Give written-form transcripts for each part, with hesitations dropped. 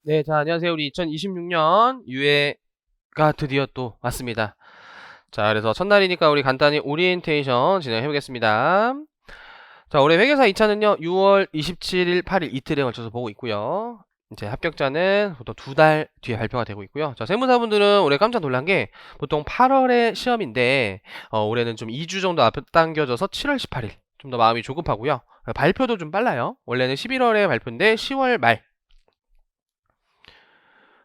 네, 자, 안녕하세요. 우리 2026년 유해가 드디어 또 왔습니다. 자, 그래서 첫날이니까 우리 간단히 오리엔테이션 진행해 보겠습니다. 자, 올해 회계사 2차는요, 6월 27일, 8일 이틀에 걸쳐서 보고 있고요. 이제 합격자는 보통 2달 뒤에 발표가 되고 있고요. 자, 세무사분들은 올해 깜짝 놀란 게 보통 8월에 시험인데, 올해는 좀 2주 정도 앞당겨져서 7월 18일. 좀 더 마음이 조급하고요. 발표도 좀 빨라요. 원래는 11월에 발표인데 10월 말.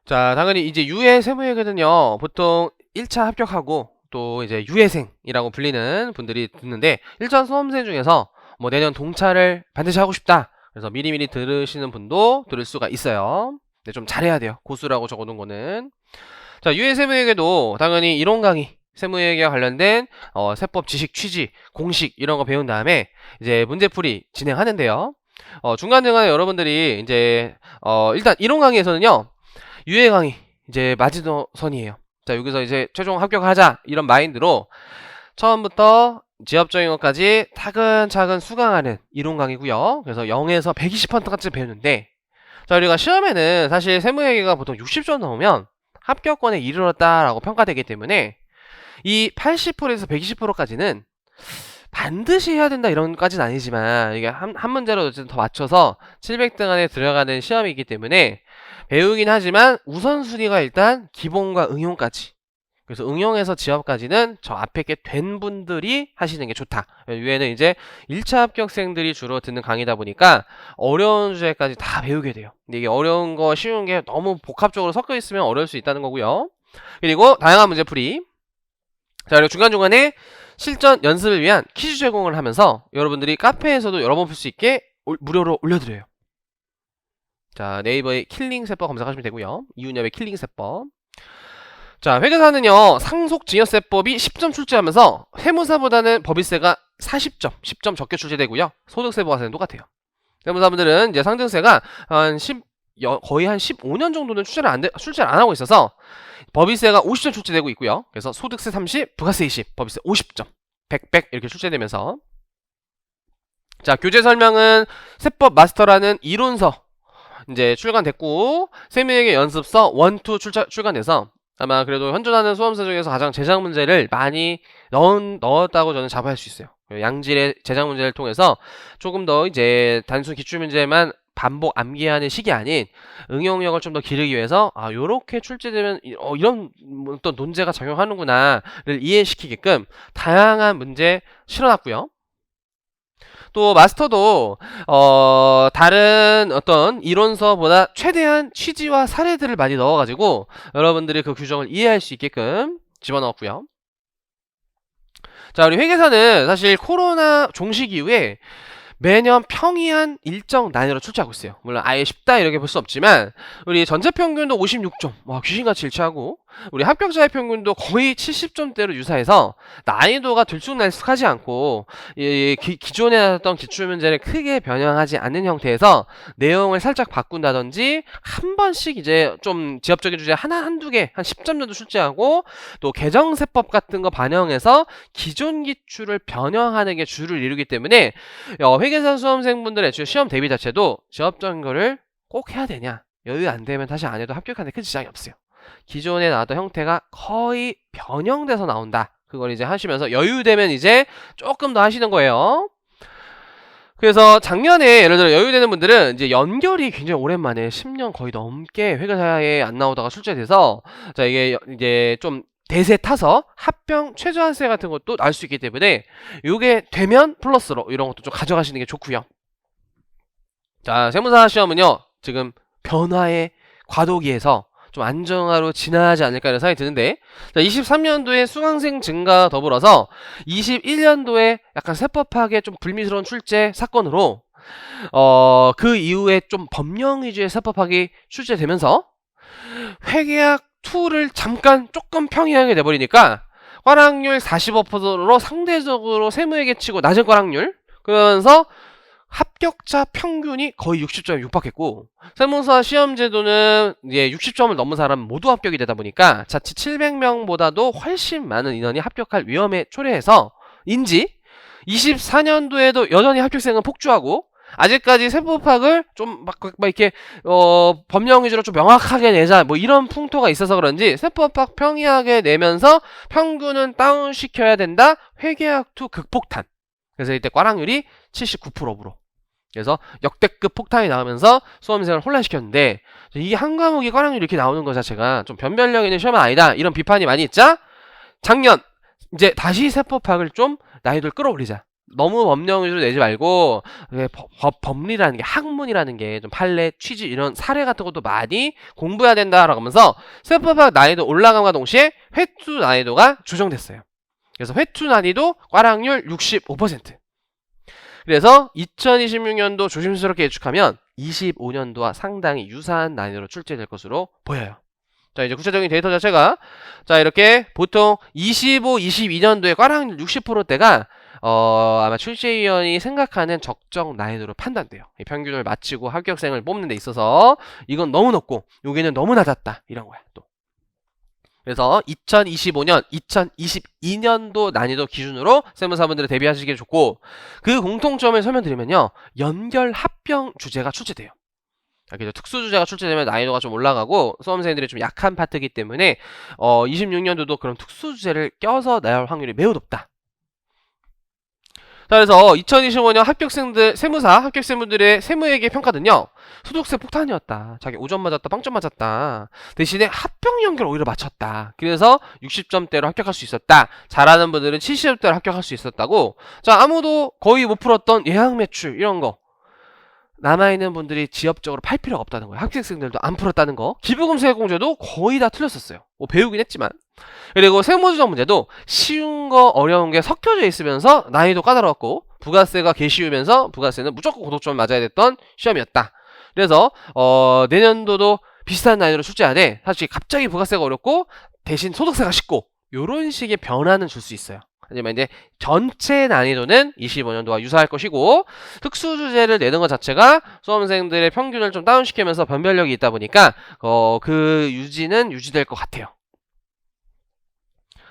자, 당연히 이제 유해 세무회계는요, 보통 1차 합격하고 또 이제 유해생이라고 불리는 분들이 듣는데, 1차 수험생 중에서 뭐 내년 동차를 반드시 하고 싶다. 그래서 미리미리 들으시는 분도 들을 수가 있어요. 근데 좀 잘해야 돼요. 고수라고 적어놓은 거는. 자, 유해 세무회계도 당연히 이론 강의, 세무회계와 관련된 세법 지식 취지, 공식 이런 거 배운 다음에 이제 문제풀이 진행하는데요. 중간중간에 여러분들이 이제 일단 이론 강의에서는요, 유해 강의 이제 마지노선이에요. 자, 여기서 이제 최종 합격하자 이런 마인드로 처음부터 지엽적인 것까지 차근차근 수강하는 이론 강의고요. 그래서 0에서 120%까지 배우는데, 자, 우리가 시험에는 사실 세무회계가 보통 60점 넘으면 합격권에 이르렀다라고 평가되기 때문에 이 80%에서 120%까지는 반드시 해야 된다 이런까지는 아니지만, 이게 한 문제로 어쨌든 더 맞춰서 700등 안에 들어가는 시험이기 때문에 배우긴 하지만 우선순위가 일단 기본과 응용까지. 그래서 응용에서 지업까지는 저 앞에 게 된 분들이 하시는 게 좋다. 위에는 이제 1차 합격생들이 주로 듣는 강의다 보니까 어려운 주제까지 다 배우게 돼요. 근데 이게 어려운 거 쉬운 게 너무 복합적으로 섞여 있으면 어려울 수 있다는 거고요. 그리고 다양한 문제풀이. 자, 그리고 중간중간에 실전 연습을 위한 퀴즈 제공을 하면서 여러분들이 카페에서도 여러 번 풀 수 있게 무료로 올려드려요. 자, 네이버에 킬링세법 검색하시면 되고요. 이윤엽의 킬링세법. 자, 회계사는요, 상속증여세법이 10점 출제하면서 세무사보다는 법인세가 40점, 10점 적게 출제되고요. 소득세 부과세는 똑같아요. 세무사분들은 이제 상증세가 거의 한 15년 정도는 출제를 안 하고 있어서 법인세가 50점 출제되고 있고요. 그래서 소득세 30, 부가세 20, 법인세 50점, 100 이렇게 출제되면서, 자, 교재 설명은 세법 마스터라는 이론서 이제 출간됐고, 세무회계 연습서 1, 2 출간돼서 아마 그래도 현존하는 수험생 중에서 가장 제작 문제를 많이 넣었다고 저는 자부할 수 있어요. 양질의 제작 문제를 통해서 조금 더 이제 단순 기출 문제만 반복 암기하는 식이 아닌 응용력을 좀 더 기르기 위해서, 요렇게 출제되면 이런 어떤 논제가 작용하는구나를 이해시키게끔 다양한 문제 실어놨고요. 또 마스터도 다른 어떤 이론서보다 최대한 취지와 사례들을 많이 넣어가지고 여러분들이 그 규정을 이해할 수 있게끔 집어넣었고요. 자, 우리 회계사는 사실 코로나 종식 이후에 매년 평이한 일정 난이도로 출제하고 있어요. 물론 아예 쉽다 이렇게 볼 수 없지만 우리 전체 평균도 56점, 와, 귀신같이 일치하고, 우리 합격자의 평균도 거의 70점대로 유사해서 난이도가 들쑥날쑥하지 않고 기존에 나왔던 기출문제를 크게 변형하지 않는 형태에서 내용을 살짝 바꾼다든지 한 번씩 이제 좀 지엽적인 주제 한두 개, 한 10점 정도 출제하고, 또 개정세법 같은 거 반영해서 기존 기출을 변형하는 게 주를 이루기 때문에 회계사 수험생분들의 시험 대비 자체도 지엽적인 거를 꼭 해야 되냐, 여유 안 되면 다시 안 해도 합격하는데 큰 지장이 없어요. 기존에 나왔던 형태가 거의 변형돼서 나온다. 그걸 이제 하시면서 여유되면 이제 조금 더 하시는 거예요. 그래서 작년에 예를 들어 여유되는 분들은 이제 연결이 굉장히 오랜만에 10년 거의 넘게 회계사에 안 나오다가 출제돼서, 자, 이게 이제 좀 대세 타서 합병 최저한세 같은 것도 나올 수 있기 때문에 이게 되면 플러스로 이런 것도 좀 가져가시는 게 좋고요. 자, 세무사 시험은요, 지금 변화의 과도기에서 좀 안정화로 진화하지 않을까 이런 생각이 드는데, 자, 23년도에 수강생 증가 더불어서 21년도에 약간 세법학의 좀 불미스러운 출제 사건으로 그 이후에 좀 법령 위주의 세법학이 출제되면서 회계학 2를 잠깐 조금 평이하게 돼버리니까 과락률 45%로 상대적으로 세무회계 치고 낮은 과락률, 그러면서 합격자 평균이 거의 60점에 육박했고, 세무사 시험제도는 이제 60점을 넘은 사람은 모두 합격이 되다 보니까 자칫 700명보다도 훨씬 많은 인원이 합격할 위험에 초래해서 인지 24년도에도 여전히 합격생은 폭주하고, 아직까지 세법학을 좀 막 이렇게 법령 위주로 좀 명확하게 내자 뭐 이런 풍토가 있어서 그런지 세법학 평이하게 내면서 평균은 다운시켜야 된다. 회계학 투 극폭탄. 그래서 이때 꽈락률이 79%로. 그래서 역대급 폭탄이 나오면서 수험생을 혼란시켰는데 이게 한 과목이 꽈락률이 이렇게 나오는 것 자체가 좀 변별력 있는 시험은 아니다. 이런 비판이 많이 있자 작년 이제 다시 세법학을 좀 난이도를 끌어올리자. 너무 법령 위주로 내지 말고 법리라는 게 학문이라는 게 좀 판례, 취지 이런 사례 같은 것도 많이 공부해야 된다라고 하면서 세법학 난이도 올라감과 동시에 회투 난이도가 조정됐어요. 그래서 회투 난이도 꽈락률 65%. 그래서 2026년도 조심스럽게 예측하면 25년도와 상당히 유사한 난이도로 출제될 것으로 보여요. 자, 이제 구체적인 데이터 자체가 자, 이렇게 보통 25, 22년도에 꽈락률 60%대가 아마 출제위원이 생각하는 적정 난이도로 판단돼요. 이 평균을 마치고 합격생을 뽑는 데 있어서 이건 너무 높고 여기는 너무 낮았다. 이런 거야. 또. 그래서 2025년, 2022년도 난이도 기준으로 세무사분들을 대비하시기 좋고 그 공통점을 설명드리면요. 연결 합병 주제가 출제돼요. 그래서 특수 주제가 출제되면 난이도가 좀 올라가고 수험생들이 좀 약한 파트이기 때문에 26년도도 그런 특수 주제를 껴서 나올 확률이 매우 높다. 자, 그래서 2025년 세무사 합격생분들의 세무회계 평가는요. 소득세 폭탄이었다. 자기 5점 맞았다, 빵점 맞았다. 대신에 합병 연결 오히려 맞췄다. 그래서 60점대로 합격할 수 있었다. 잘하는 분들은 70점대로 합격할 수 있었다고. 자, 아무도 거의 못 풀었던 예약 매출 이런 거. 남아있는 분들이 지엽적으로 팔 필요가 없다는 거예요. 합격생들도 안 풀었다는 거. 기부금세공제도 거의 다 틀렸었어요. 뭐 배우긴 했지만. 그리고 세무조정 문제도 쉬운 거 어려운 게 섞여져 있으면서 난이도 까다로웠고 부가세가 개쉬우면서 부가세는 무조건 고득점을 맞아야 됐던 시험이었다. 그래서 내년도도 비슷한 난이도로 출제하되 사실 갑자기 부가세가 어렵고 대신 소득세가 쉽고 요런 식의 변화는 줄 수 있어요. 하지만 이제 전체 난이도는 25년도와 유사할 것이고 특수 주제를 내는 것 자체가 수험생들의 평균을 좀 다운시키면서 변별력이 있다 보니까 그 유지는 유지될 것 같아요.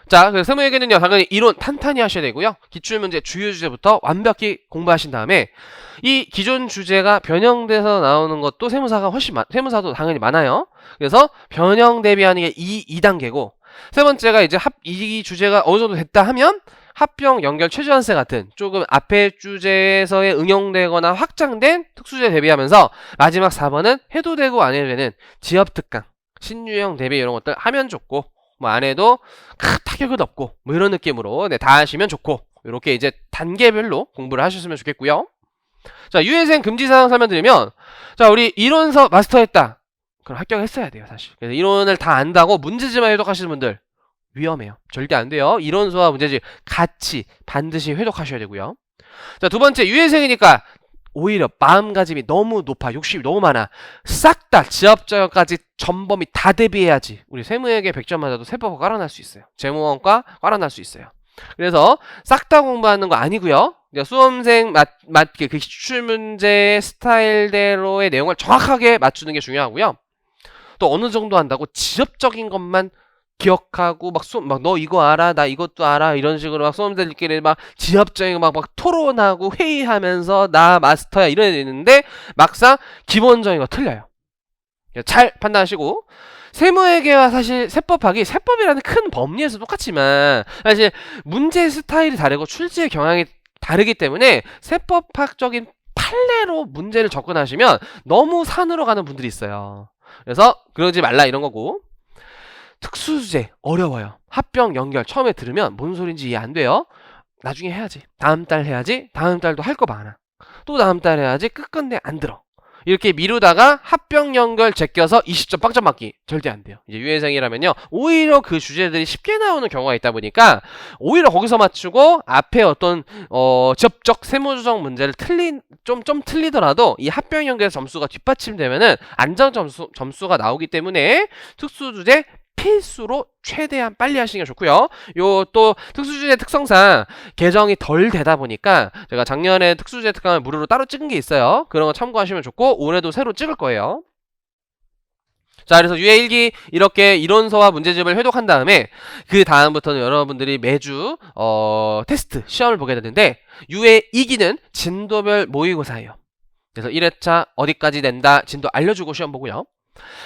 자, 그래서 세무회계는요 당연히 이론 탄탄히 하셔야 되고요. 기출문제 주요 주제부터 완벽히 공부하신 다음에 이 기존 주제가 변형돼서 나오는 것도 세무사도 당연히 많아요. 그래서 변형 대비하는 게 2단계고 세 번째가 이제 이 주제가 어느 정도 됐다 하면 합병 연결 최저한세 같은 조금 앞에 주제에서의 응용되거나 확장된 특수주제 대비하면서 마지막 4번은 해도 되고 안 해도 되는 지역특강, 신유형 대비 이런 것들 하면 좋고 뭐 안 해도 타격은 없고 뭐 이런 느낌으로 다 하시면 좋고 이렇게 이제 단계별로 공부를 하셨으면 좋겠고요. 자, 유예생 금지사항 설명드리면 자, 우리 이론서 마스터했다. 그럼 합격했어야 돼요, 사실. 그래서 이론을 다 안다고 문제집만 회독하시는 분들 위험해요. 절대 안 돼요. 이론서와 문제집 같이 반드시 회독하셔야 되고요. 자, 두 번째 유예생이니까 오히려 마음가짐이 너무 높아, 욕심이 너무 많아. 싹 다 지압자격까지 전범위 다 대비해야지. 우리 세무회계 100점 맞아도 세법과 꽈라날 수 있어요. 재무원과 꽈라날 수 있어요. 그래서 싹 다 공부하는 거 아니고요. 수험생 그 기출문제의 스타일대로의 내용을 정확하게 맞추는 게 중요하고요. 또 어느 정도 한다고 지엽적인 것만 기억하고 막 너 이거 알아? 나 이것도 알아? 이런 식으로 막 수험생들끼리 막 지엽적인 막 토론하고 회의하면서 나 마스터야 이런 애들 있는데 막상 기본적인 거 틀려요. 잘 판단하시고 세무회계와 사실 세법이라는 큰 법리에서 똑같지만 사실 문제 스타일이 다르고 출제 경향이 다르기 때문에 세법학적인 판례로 문제를 접근하시면 너무 산으로 가는 분들이 있어요. 그래서 그러지 말라 이런 거고 특수주제 어려워요. 합병 연결 처음에 들으면 뭔 소린지 이해 안 돼요. 나중에 해야지. 다음 달 해야지. 다음 달도 할 거 많아. 또 다음 달 해야지. 끝끝내 안 들어. 이렇게 미루다가 합병 연결 제껴서 20점 빵점 맞기 절대 안 돼요. 이제 유예생이라면요 오히려 그 주제들이 쉽게 나오는 경우가 있다 보니까 오히려 거기서 맞추고 앞에 어떤 접적 세무조정 문제를 좀 틀리더라도 이 합병 연결 점수가 뒷받침되면은 안정 점수가 나오기 때문에 특수주제 필수로 최대한 빨리 하시는 게 좋고요. 요 또 특수주제 특성상 개정이 덜 되다 보니까 제가 작년에 특수주제 특강을 무료로 따로 찍은 게 있어요. 그런 거 참고하시면 좋고 올해도 새로 찍을 거예요. 자, 그래서 유예 1기 이렇게 이론서와 문제집을 회독한 다음에 그 다음부터는 여러분들이 매주 테스트 시험을 보게 되는데 유예 2기는 진도별 모의고사예요. 그래서 1회차 어디까지 낸다 진도 알려주고 시험 보고요.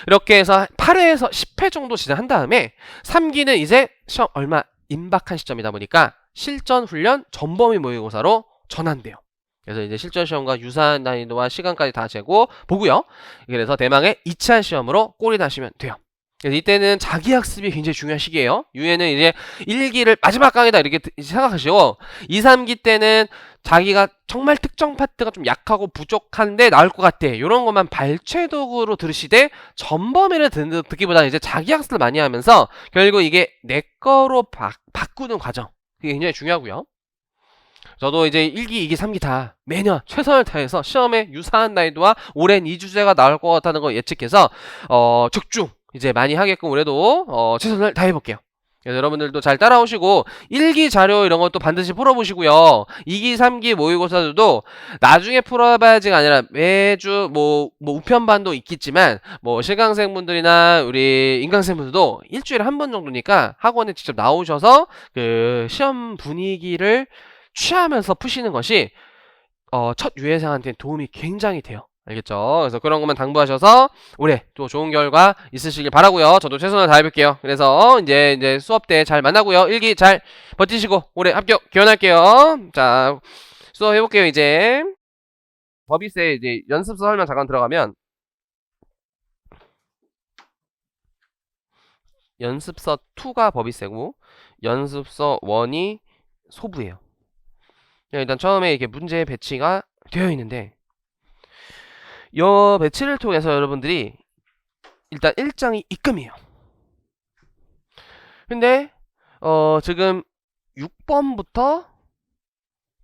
이렇게 해서 8회에서 10회 정도 진행한 다음에 3기는 이제 시험 얼마 임박한 시점이다 보니까 실전 훈련 전범위 모의고사로 전환돼요. 그래서 이제 실전 시험과 유사한 난이도와 시간까지 다 재고 보고요. 그래서 대망의 2차 시험으로 꼴이 나시면 돼요. 그래서 이때는 자기 학습이 굉장히 중요한 시기예요. 유예는 이제 1기를 마지막 강의다 이렇게 생각하시고 2, 3기 때는 자기가 정말 특정 파트가 좀 약하고 부족한데 나올 것 같아. 이런 것만 발췌독으로 들으시되 전범위를 듣기보다는 이제 자기 학습을 많이 하면서 결국 이게 내 거로 바꾸는 과정. 그게 굉장히 중요하고요. 저도 이제 1기, 2기, 3기 다 매년 최선을 다해서 시험에 유사한 난이도와 오랜 2주제가 나올 것 같다는 걸 예측해서 적중 이제 많이 하게끔 올해도 최선을 다해볼게요. 그래서 여러분들도 잘 따라오시고 1기 자료 이런 것도 반드시 풀어보시고요. 2기, 3기 모의고사들도 나중에 풀어봐야지가 아니라 매주 뭐 우편반도 있겠지만 뭐 실강생분들이나 우리 인강생분들도 일주일에 한 번 정도니까 학원에 직접 나오셔서 그 시험 분위기를 취하면서 푸시는 것이 첫 유예생한테 도움이 굉장히 돼요. 알겠죠? 그래서 그런 것만 당부하셔서 올해 또 좋은 결과 있으시길 바라고요. 저도 최선을 다해볼게요. 그래서 이제 수업 때 잘 만나고요. 1기 잘 버티시고 올해 합격 기원할게요. 자, 수업 해볼게요. 이제 법이세 이제 연습서 설명 잠깐 들어가면 연습서 2가 법이세고 연습서 1이 소부예요. 일단 처음에 이렇게 문제 배치가 되어 있는데 이 배치를 통해서 여러분들이 일단 1장이 입금이에요. 근데 지금 6번부터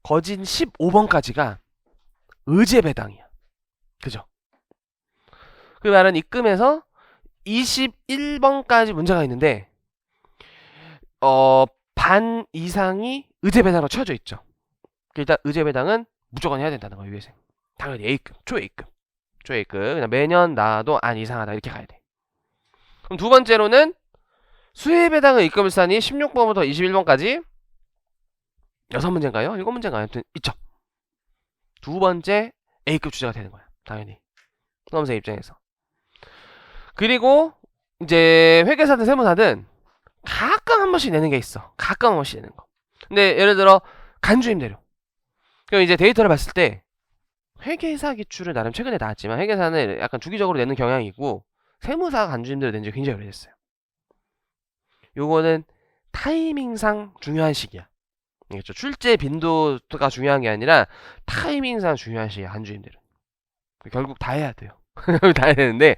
거진 15번까지가 의제배당이야. 그죠? 그 말은 입금에서 21번까지 문제가 있는데 반 이상이 의제배당으로 쳐져 있죠. 일단 의제배당은 무조건 해야 된다는 거예요. 유예생. 당연히 A급, 초A급. 그냥 매년 나와도 안 이상하다 이렇게 가야 돼. 그럼 두 번째로는 수혜배당의 입금일산이 16번부터 21번까지 6문제인가요? 7문제인가요? 아무튼 있죠. 두 번째 A급 주제가 되는 거야. 당연히 수험생 입장에서. 그리고 이제 회계사든 세무사든 가끔 한 번씩 내는 게 있어. 가끔 한 번씩 내는 거. 근데 예를 들어 간주임대료. 그럼 이제 데이터를 봤을 때 회계사 기출을 나름 최근에 나왔지만 회계사는 약간 주기적으로 내는 경향이 있고 세무사 간주임대료 낸 지 굉장히 오래됐어요. 요거는 타이밍상 중요한 시기야. 그렇죠? 출제 빈도가 중요한 게 아니라 타이밍상 중요한 시기야. 간주임대로. 결국 다 해야 돼요. 다 해야 되는데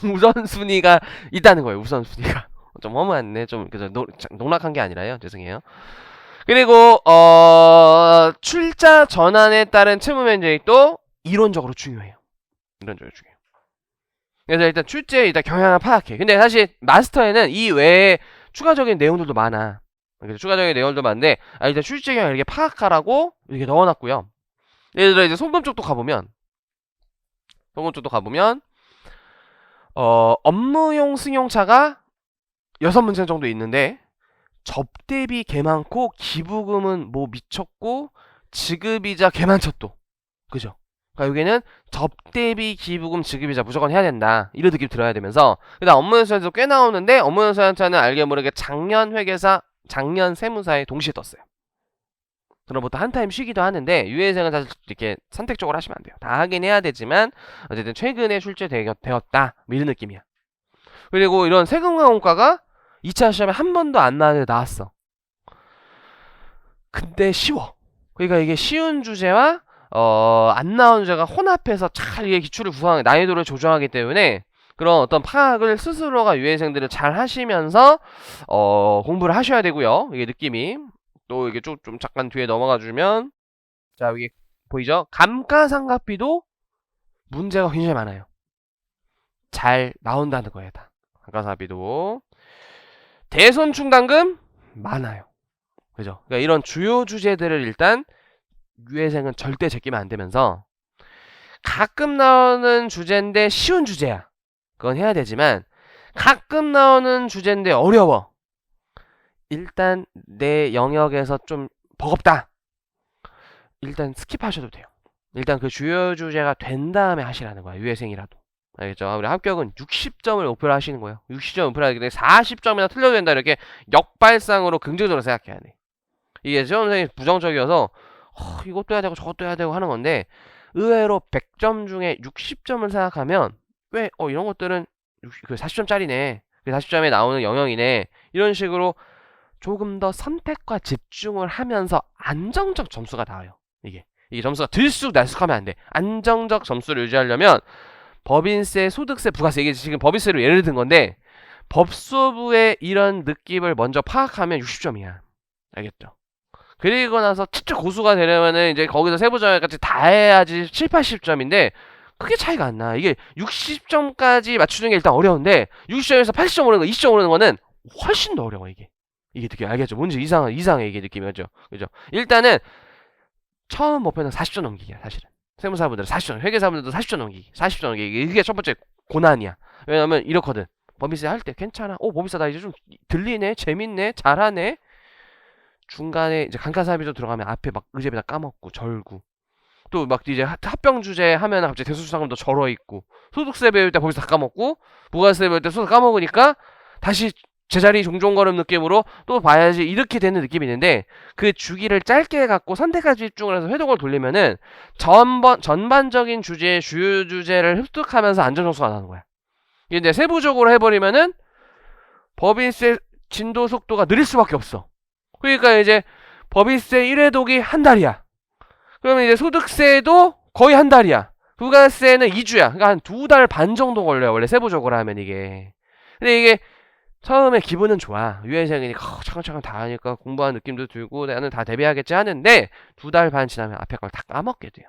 우선순위가 있다는 거예요. 우선순위가. 좀 허무하네. 좀 그죠? 농락한 게 아니라요. 죄송해요. 그리고 출자 전환에 따른 채무 면적도 이론적으로 중요해요. 이론적으로 중요해요. 그래서 일단 출제 일단 경향을 파악해. 근데 사실 마스터에는 이 외에 추가적인 내용들도 많아. 추가적인 내용들도 많은데 일단 출제 경향을 이렇게 파악하라고 이렇게 넣어놨고요. 예를 들어 이제 송금 쪽도 가보면 업무용 승용차가 6문제 정도 있는데 접대비 개 많고 기부금은 뭐 미쳤고 지급이자 개 많쳤도. 그죠? 그러니까 여기는 접대비 기부금 지급이자 무조건 해야 된다. 이런 느낌 들어야 되면서 그다음 업무연수에도 꽤 나오는데 업무연수한테는 알게 모르게 작년 회계사, 작년 세무사에 동시에 떴어요. 그럼 보통 한 타임 쉬기도 하는데 유예생은 사실 이렇게 선택적으로 하시면 안 돼요. 다 하긴 해야 되지만 어쨌든 최근에 출제되었다. 뭐 이런 느낌이야. 그리고 이런 세금과 원가가 2차 시험에 한 번도 안 나왔는데 나왔어. 근데 쉬워. 그러니까 이게 쉬운 주제와 안 나온 주제가 혼합해서 잘 이게 기출을 구성하게 난이도를 조정하기 때문에 그런 어떤 파악을 스스로가 유예생들을 잘 하시면서 공부를 하셔야 되고요. 이게 느낌이 또 이게 좀 잠깐 뒤에 넘어가 주면 자 여기 보이죠? 감가상각비도 문제가 굉장히 많아요. 잘 나온다는 거예요. 다 감가상각비도 대손충당금 많아요. 그죠? 그러니까 이런 주요 주제들을 일단 유예생은 절대 제끼면 안 되면서 가끔 나오는 주제인데 쉬운 주제야. 그건 해야 되지만 가끔 나오는 주제인데 어려워. 일단 내 영역에서 좀 버겁다. 일단 스킵하셔도 돼요. 일단 그 주요 주제가 된 다음에 하시라는 거야. 유예생이라도. 알겠죠? 우리 합격은 60점을 목표로 하시는 거예요. 60점 목표로 하기 때문에 40점이나 틀려도 된다. 이렇게 역발상으로 긍정적으로 생각해야 돼. 이게 시험 선생님이 부정적이어서 이것도 해야 되고 저것도 해야 되고 하는 건데 의외로 100점 중에 60점을 생각하면 왜 이런 것들은 40점짜리네. 그 40점에 나오는 영역이네. 이런 식으로 조금 더 선택과 집중을 하면서 안정적 점수가 나와요. 이게 점수가 들쑥날쑥하면 안 돼. 안정적 점수를 유지하려면 법인세, 소득세, 부가세, 이게 지금 법인세로 예를 든 건데 법소부의 이런 느낌을 먼저 파악하면 60점이야. 알겠죠? 그리고 나서 진짜 고수가 되려면은 이제 거기서 세부정액까지 다 해야지 7, 80점인데 크게 차이가 안 나. 이게 60점까지 맞추는 게 일단 어려운데 60점에서 80점 오르는 거, 20점 오르는 거는 훨씬 더 어려워 이게. 이게 느낌 알겠죠? 뭔지 이상해 이게 느낌이죠. 그죠? 일단은 처음 목표는 40점 넘기기야 사실은. 세무사분들은 40점, 회계사분들도 40점 넘기기, 40점 넘기기. 이게 첫 번째 고난이야. 왜냐면 이렇거든. 법인세 할 때 괜찮아. 법인세 나 이제 좀 들리네, 재밌네, 잘하네. 중간에 이제 감가상각비도 들어가면 앞에 막 의제비다 까먹고 절구. 또 막 이제 합병 주제 하면 갑자기 대수수상금도 절어 있고 소득세 배울 때 거기서 다 까먹고 부가세 배울 때 소득 까먹으니까 다시 제자리 종종걸음 느낌으로 또 봐야지 이렇게 되는 느낌이 있는데 그 주기를 짧게 갖고 선택과 집중을 해서 회독을 돌리면은 전반적인 주제의 주요 주제를 흡득하면서 안전점수가 나는 거야. 이게 이제 세부적으로 해버리면은 법인세 진도 속도가 느릴 수밖에 없어. 그러니까 이제 법인세 1회독이 한 달이야. 그러면 이제 소득세도 거의 한 달이야. 부가세는 2주야. 그러니까 한 2달 반 정도 걸려요. 원래 세부적으로 하면 이게. 근데 이게 처음에 기분은 좋아. 유예생이니까 차근차근 다 하니까 공부한 느낌도 들고 나는 다 대비하겠지 하는데 2달 반 지나면 앞에 걸 다 까먹게 돼요.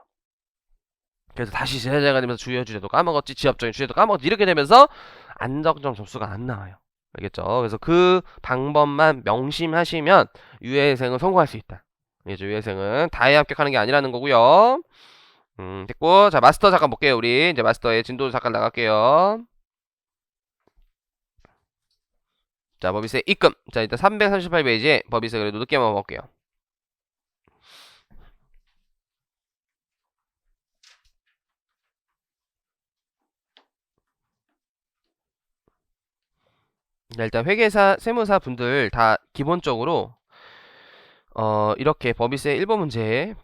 그래서 다시 제자가 되면서 주요 주제도 까먹었지, 지엽적인 주제도 까먹었지 이렇게 되면서 안정적 점수가 안 나와요. 알겠죠? 그래서 그 방법만 명심하시면 유예생은 성공할 수 있다. 이제 유예생은 다에 합격하는 게 아니라는 거고요. 됐고, 자 마스터 잠깐 볼게요. 우리 이제 마스터의 진도 잠깐 나갈게요. 자 법인세 입금. 자 일단 338페이지에 법인세 그래도 늦게 한번 볼게요. 자, 일단 회계사, 세무사 분들 다 기본적으로 이렇게 법인세 1번 문제에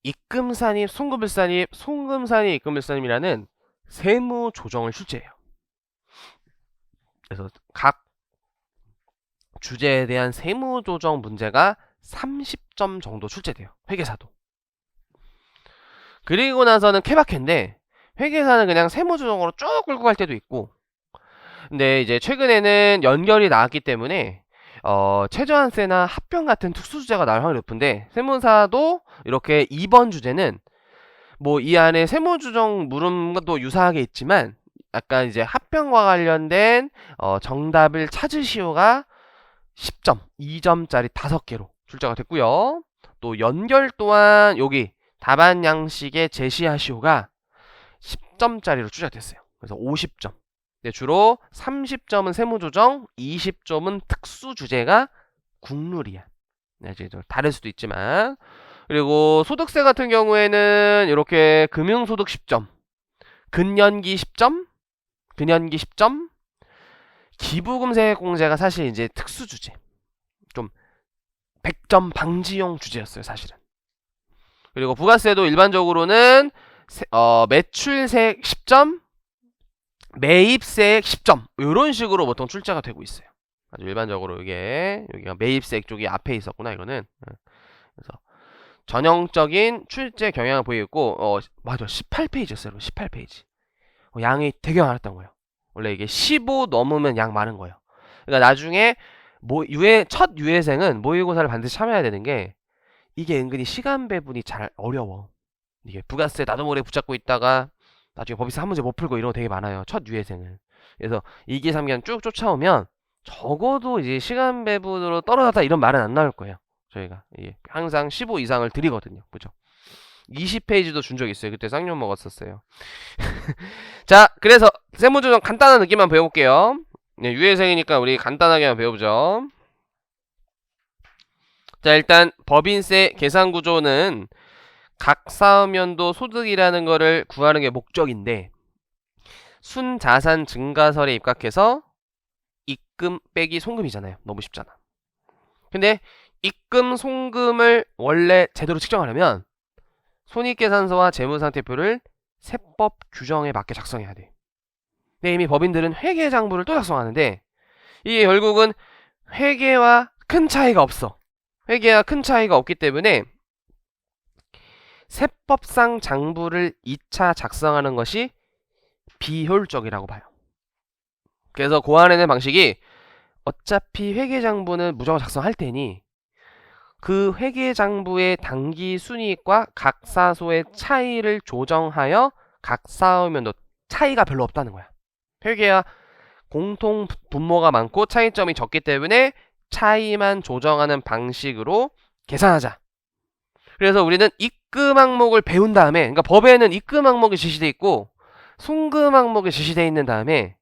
입금산입, 송금일산입, 송금산입, 입금일산입이라는 세무 조정을 출제해요. 그래서 각 주제에 대한 세무 조정 문제가 30점 정도 출제돼요. 회계사도. 그리고 나서는 케바케인데 회계사는 그냥 세무 조정으로 쭉 끌고 갈 때도 있고 근데 이제 최근에는 연결이 나왔기 때문에 최저한세나 합병 같은 특수주제가 나올 확률이 높은데 세무사도 이렇게 2번 주제는 뭐 이 안에 세무조정 물음도 유사하게 있지만 약간 이제 합병과 관련된 정답을 찾으시오가 10점, 2점짜리 5개로 출제가 됐고요. 또 연결 또한 여기 답안 양식에 제시하시오가 10점짜리로 출제가 됐어요. 그래서 50점. 네, 주로 30점은 세무조정, 20점은 특수주제가 국룰이야. 네, 이제 좀 다를 수도 있지만. 그리고 소득세 같은 경우에는 이렇게 금융소득 10점, 근년기 10점, 근년기 10점, 기부금세액공제가 사실 이제 특수주제. 좀 100점 방지용 주제였어요, 사실은. 그리고 부가세도 일반적으로는 매출세액 10점, 매입세액 10점 이런 식으로 보통 출제가 되고 있어요. 아주 일반적으로 여기가 매입세액 쪽이 앞에 있었구나 이거는. 그래서 전형적인 출제 경향을 보이고 맞아 18페이지였어요. 18페이지. 양이 되게 많았던 거예요. 원래 이게 15 넘으면 양 많은 거예요. 그러니까 나중에 첫 유예생은 모의고사를 반드시 참여해야 되는 게 이게 은근히 시간 배분이 잘 어려워. 이게 부가세 나도 모르게 붙잡고 있다가 나중에 법인세 한 문제 못 풀고 이런 거 되게 많아요. 첫 유예생은. 그래서 2기, 3기간 쭉 쫓아오면 적어도 이제 시간 배분으로 떨어졌다 이런 말은 안 나올 거예요. 저희가 항상 15 이상을 드리거든요. 그죠? 20페이지도 준 적 있어요. 그때 쌍욕 먹었었어요. 자, 그래서 세무조정 간단한 느낌만 배워볼게요. 네, 유예생이니까 우리 간단하게만 배워보죠. 자, 일단 법인세 계산 구조는 각사하면도 소득이라는 거를 구하는 게 목적인데 순자산 증가설에 입각해서 입금 빼기 송금이잖아요. 너무 쉽잖아. 근데 입금, 송금을 원래 제대로 측정하려면 손익계산서와 재무상태표를 세법 규정에 맞게 작성해야 돼. 근데 이미 법인들은 회계장부를 또 작성하는데 이게 결국은 회계와 큰 차이가 없어. 회계와 큰 차이가 없기 때문에 세법상 장부를 2차 작성하는 것이 비효율적이라고 봐요. 그래서 고안해낸 방식이 어차피 회계장부는 무조건 작성할 테니 그 회계장부의 당기 순이익과 각사소의 차이를 조정하여 각사하면 차이가 별로 없다는 거야. 회계와 공통 분모가 많고 차이점이 적기 때문에 차이만 조정하는 방식으로 계산하자. 그래서 우리는 입금 항목을 배운 다음에, 그러니까 법에는 입금 항목이 제시되어 있고 송금 항목이 제시되어 있는 다음에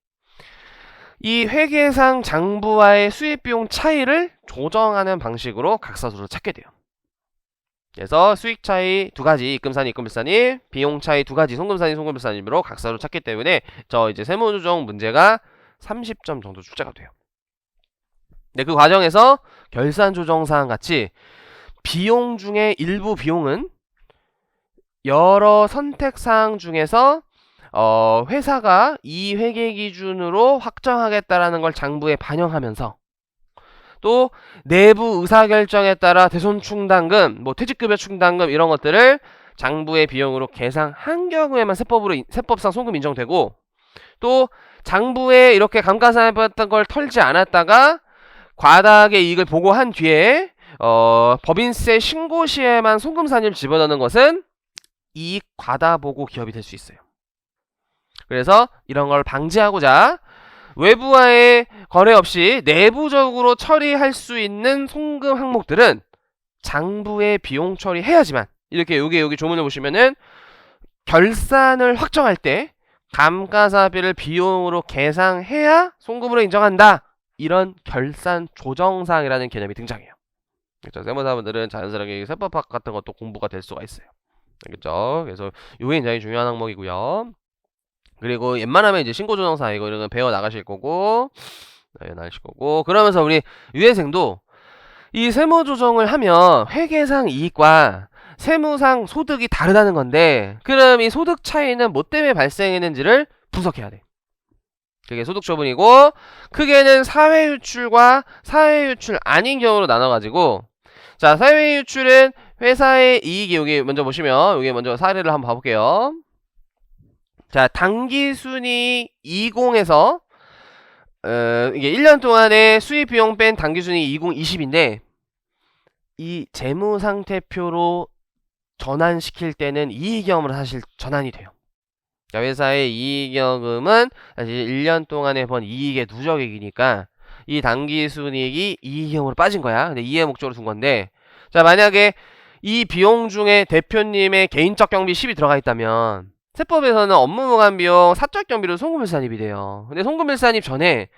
이 회계상 장부와의 수입비용 차이를 조정하는 방식으로 각사수를 찾게 돼요. 그래서 수익 차이 두 가지, 입금산입, 입금밀산입, 비용 차이 두 가지, 송금산입, 송금밀산입으로 각사수를 찾기 때문에 저 이제 세무조정 문제가 30점 정도 출제가 돼요. 근데 그 과정에서 결산조정사항 같이 비용 중에 일부 비용은 여러 선택사항 중에서 회사가 이 회계 기준으로 확정하겠다라는 걸 장부에 반영하면서 또 내부 의사결정에 따라 대손충당금, 뭐 퇴직급여 충당금 이런 것들을 장부의 비용으로 계산한 경우에만 세법상 송금 인정되고 또 장부에 이렇게 감가상각했던 걸 털지 않았다가 과다하게 이익을 보고한 뒤에 법인세 신고 시에만 송금산입을 집어넣는 것은 이익 과다 보고 기업이 될 수 있어요. 그래서 이런 걸 방지하고자 외부와의 거래 없이 내부적으로 처리할 수 있는 송금 항목들은 장부에 비용 처리해야지만 이렇게 여기 조문을 보시면은 결산을 확정할 때 감가사비를 비용으로 계상해야 송금으로 인정한다. 이런 결산 조정사항이라는 개념이 등장해요. 그렇죠? 세무사분들은 자연스럽게 세법학 같은 것도 공부가 될 수가 있어요. 그렇죠? 그래서 이게 굉장히 중요한 항목이고요. 그리고 웬만하면 이제 신고조정사 이거 이런 거 배워 나가실 거고, 그러면서 우리 유해생도 이 세무조정을 하면 회계상 이익과 세무상 소득이 다르다는 건데, 그럼 이 소득 차이는 뭐 때문에 발생했는지를 분석해야 돼. 그게 소득처분이고, 크게는 사회유출과 사회유출 아닌 경우로 나눠가지고, 자, 사회유출은 회사의 이익이 여기 먼저 보시면, 여기 먼저 사례를 한번 봐볼게요. 자, 당기순이익 20에서 이게 1년 동안의 수입 비용 뺀 당기순이익 20인데 이 재무상태표로 전환시킬 때는 이익경험으로 사실 전환이 돼요. 자, 회사의 이익경험은 사실 1년 동안에 번 이익의 누적액이니까 이 당기순이익이 이익경험으로 빠진 거야. 근데 이해 목적으로 둔 건데, 자, 만약에 이 비용 중에 대표님의 개인적 경비 10이 들어가 있다면 세법에서는 업무무관 비용, 사적 경비로 송금밀산입이 돼요. 근데 송금밀산입 전에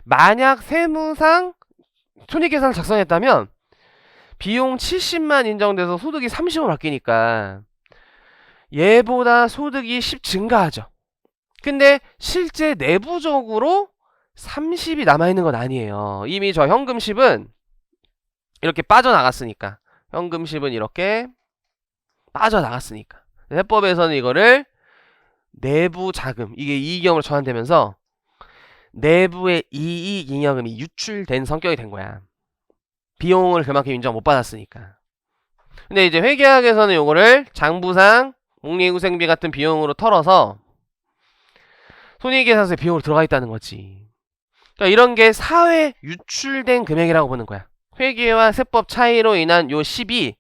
만약 세무상 손익계산을 작성했다면 비용 70만 인정돼서 소득이 30으로 바뀌니까 얘보다 소득이 10 증가하죠. 근데 실제 내부적으로 30이 남아있는 건 아니에요. 이미 저 현금 10은 이렇게 빠져나갔으니까. 현금 10은 이렇게 빠져나갔으니까. 세법에서는 이거를 내부 자금, 이게 이익경으로 전환되면서 내부의 이익 잉여금이 유출된 성격이 된 거야. 비용을 그만큼 인정 못 받았으니까. 근데 이제 회계학에서는 요거를 장부상 복리후생비 같은 비용으로 털어서 손익계산서에 비용으로 들어가 있다는 거지. 그러니까 이런 게 사회 유출된 금액이라고 보는 거야. 회계와 세법 차이로 인한 요 10이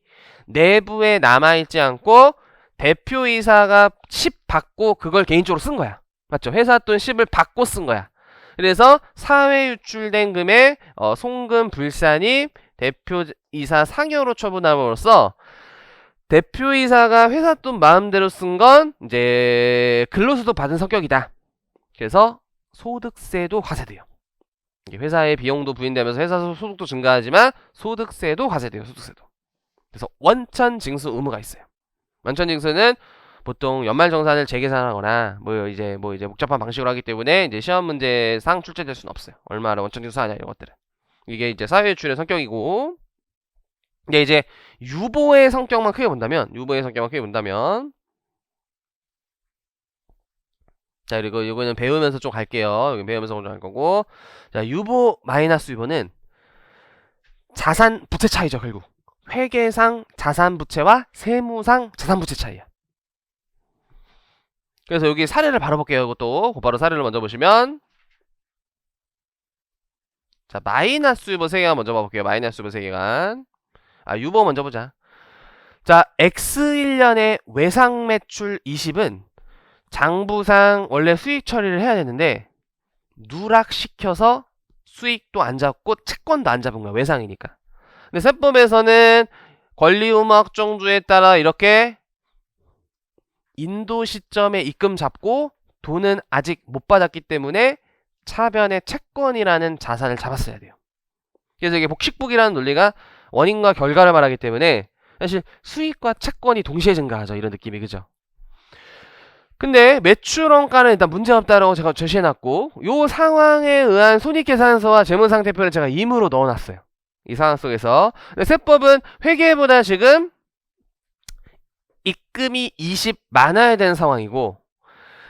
내부에 남아있지 않고 대표이사가 10 받고 그걸 개인적으로 쓴 거야. 맞죠? 회사 돈 10을 받고 쓴 거야. 그래서 사회 유출된 금액 송금 불산입 대표이사 상여로 처분함으로써 대표이사가 회사 돈 마음대로 쓴 건 이제 근로소득 받은 성격이다. 그래서 소득세도 과세돼요. 회사의 비용도 부인되면서 회사 소득도 증가하지만 소득세도 과세돼요. 소득세도. 그래서 원천 징수 의무가 있어요. 원천징수는 보통 연말정산을 재계산하거나 이제 복잡한 방식으로 하기 때문에 이제 시험 문제상 출제될 수는 없어요. 얼마나 원천징수하냐 이런 것들은. 이게 이제 사회유출의 성격이고, 근데 이제 유보의 성격만 크게 본다면, 자, 그리고 이거는 배우면서 좀 갈게요. 이거 배우면서 좀 갈 거고, 자, 유보 마이너스 유보는 자산 부채 차이죠, 결국. 회계상 자산 부채와 세무상 자산 부채 차이야. 그래서 여기 사례를 바로 볼게요. 이것도 곧바로 사례를 먼저 보시면, 자, 마이너스 유보 세계관 먼저 봐볼게요. 마이너스 유보 세계관. 유보 먼저 보자. 자, X1년의 외상 매출 20은 장부상 원래 수익 처리를 해야 되는데 누락시켜서 수익도 안 잡고 채권도 안 잡은 거야. 외상이니까. 근데 세법에서는 권리의무확정주에 따라 이렇게 인도 시점에 입금 잡고 돈은 아직 못 받았기 때문에 차변의 채권이라는 자산을 잡았어야 돼요. 그래서 이게 복식북이라는 논리가 원인과 결과를 말하기 때문에 사실 수익과 채권이 동시에 증가하죠. 이런 느낌이, 그죠? 근데 매출원가는 일단 문제없다라고 제가 제시해놨고, 요 상황에 의한 손익계산서와 재무상태표를 제가 임의로 넣어놨어요. 이 상황 속에서. 근데 세법은 회계보다 지금 입금이 20 많아야 되는 상황이고,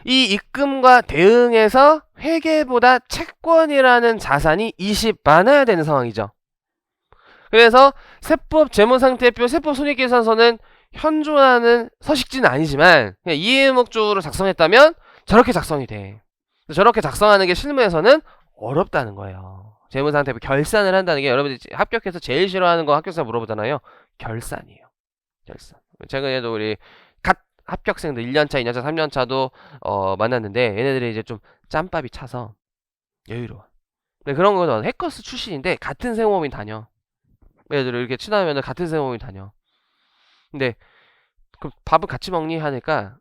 이 입금과 대응해서 회계보다 채권이라는 자산이 20 많아야 되는 상황이죠. 그래서 세법 재무상태표, 세법 손익계산서는 현존하는 서식지는 아니지만 그냥 이해 목적으로 작성했다면 저렇게 작성이 돼. 저렇게 작성하는 게 실무에서는 어렵다는 거예요. 재무상태표 결산을 한다는 게 여러분들이 합격해서 제일 싫어하는 거 학교에서 물어보잖아요. 결산이에요. 결산. 최근에도 우리 갓 합격생들 1년차, 2년차, 3년차도 만났는데 얘네들이 이제 좀 짬밥이 차서 여유로워. 근데 그런 거는 해커스 출신인데 같은 세모범인 다녀. 얘들 이렇게 친하면 같은 세모범인 다녀. 근데 그 밥을 같이 먹니 하니까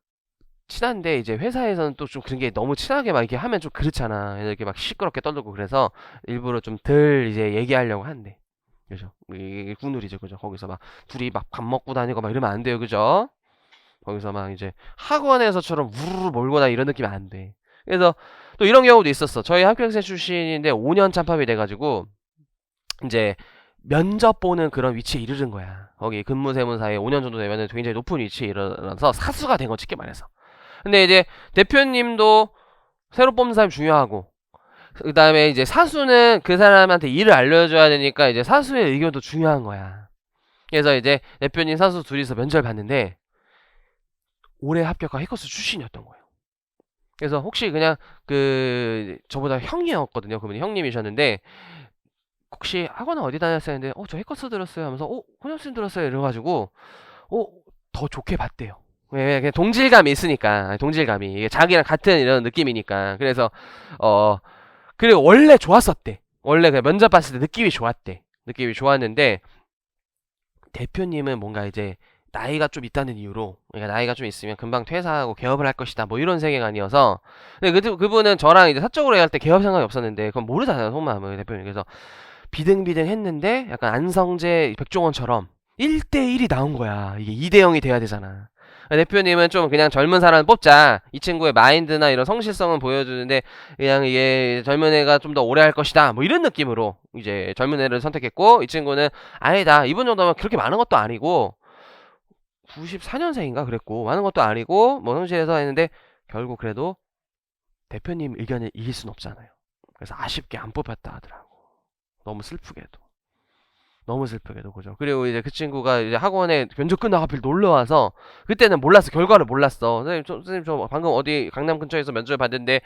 친한데 이제 회사에서는 또 좀 그런 게 너무 친하게 막 이렇게 하면 좀 그렇잖아. 이렇게 막 시끄럽게 떨고 그래서 일부러 좀 덜 이제 얘기하려고 하는데, 그죠? 이게 국룰이죠, 그죠? 거기서 막 둘이 막 밥 먹고 다니고 막 이러면 안 돼요, 그죠? 거기서 막 이제 학원에서처럼 우르르 몰거나 이런 느낌이 안 돼. 그래서 또 이런 경우도 있었어. 저희 학교생 출신인데 5년 참팝이 돼가지고 이제 면접 보는 그런 위치에 이르는 거야. 거기 근무세무사에 5년 정도 되면 굉장히 높은 위치에 이르러서 사수가 된 거 쉽게 말해서. 근데 이제 대표님도 새로 뽑는 사람이 중요하고, 그 다음에 이제 사수는 그 사람한테 일을 알려줘야 되니까 이제 사수의 의견도 중요한 거야. 그래서 이제 대표님 사수 둘이서 면접을 봤는데 올해 합격한 해커스 출신이었던 거예요. 그래서 혹시 그냥 저보다 형이었거든요. 그분이 형님이셨는데 혹시 학원은 어디 다녔어요? 했는데 저 해커스 들었어요 하면서 혼혈쌤 들었어요 이래가지고 더 좋게 봤대요. 왜? 그냥 동질감이 있으니까. 동질감이 이게 자기랑 같은 이런 느낌이니까. 그래서 그리고 원래 좋았었대. 원래 그냥 면접 봤을 때 느낌이 좋았대. 느낌이 좋았는데 대표님은 뭔가 이제 나이가 좀 있다는 이유로, 그러니까 나이가 좀 있으면 금방 퇴사하고 개업을 할 것이다 뭐 이런 세계관이어서. 근데 그분은 저랑 이제 사적으로 얘기할 때 개업 생각이 없었는데 그건 모르잖아요, 속마음을. 대표님. 그래서 비등비등 했는데 약간 안성재 백종원처럼 1대1이 나온 거야. 이게 2대0이 돼야 되잖아. 대표님은 좀 그냥 젊은 사람 뽑자. 이 친구의 마인드나 이런 성실성은 보여주는데 그냥 이게 젊은 애가 좀 더 오래 할 것이다. 뭐 이런 느낌으로 이제 젊은 애를 선택했고, 이 친구는 아니다. 이분 정도면 그렇게 많은 것도 아니고 94년생인가 그랬고 많은 것도 아니고 뭐 성실해서 했는데 결국 그래도 대표님 의견을 이길 순 없잖아요. 그래서 아쉽게 안 뽑혔다 하더라고. 너무 슬프게도. 그죠. 그리고 이제 그 친구가 이제 학원에 면접 끝나고 하필 놀러와서 그때는 몰랐어. 결과를 몰랐어. 선생님 저 방금 어디 강남 근처에서 면접을 봤는데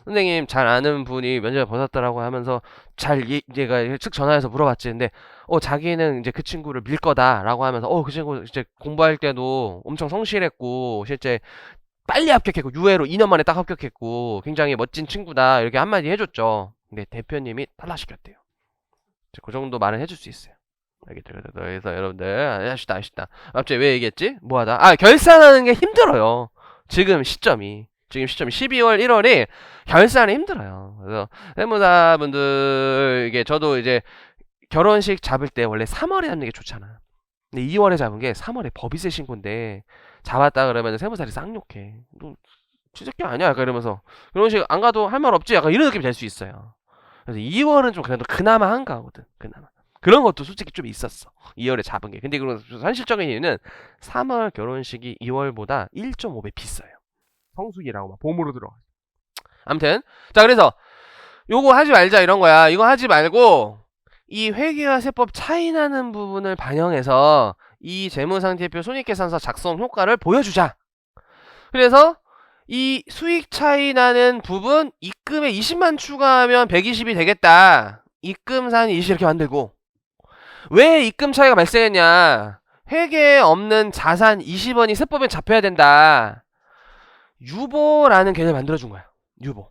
선생님 잘 아는 분이 면접을 보셨더라고 하면서 얘가 측 전화해서 물어봤지. 근데 자기는 이제 그 친구를 밀 거다라고 하면서 그 친구 이제 공부할 때도 엄청 성실했고 실제 빨리 합격했고 유예로 2년 만에 딱 합격했고 굉장히 멋진 친구다 이렇게 한마디 해줬죠. 근데 대표님이 탈락시켰대요. 그 정도 말은 해줄 수 있어요. 알겠죠? 그래서 여러분들 아쉽다. 갑자기 왜 얘기했지? 뭐하다? 결산하는 게 힘들어요. 지금 시점이 12월 1월이 결산이 힘들어요. 그래서 세무사분들, 이게 저도 이제 결혼식 잡을 때 원래 3월에 하는 게 좋잖아. 근데 2월에 잡은 게 3월에 법인세 신고인데 잡았다 그러면 세무사들이 쌍욕해. 너 취직기 아니야? 약간 이러면서 그런 식 안 가도 할 말 없지? 약간 이런 느낌이 될 수 있어요. 그래서 2월은 좀 그래도 그나마 한가하거든. 그나마. 그런 것도 솔직히 좀 있었어. 2월에 잡은 게. 근데 그런 현실적인 이유는 3월 결혼식이 2월보다 1.5배 비싸요. 성수기라고 막 봄으로 들어가. 아무튼 자 그래서 요거 하지 말자 이런 거야. 이거 하지 말고 이 회계와 세법 차이 나는 부분을 반영해서 이 재무상태표 손익계산서 작성 효과를 보여주자. 그래서 이 수익 차이 나는 부분 입금에 20만 추가하면 120이 되겠다. 입금산 20 이렇게 만들고 왜 입금 차이가 발생했냐. 회계에 없는 자산 20원이 세법에 잡혀야 된다. 유보라는 개념을 만들어준 거야. 유보.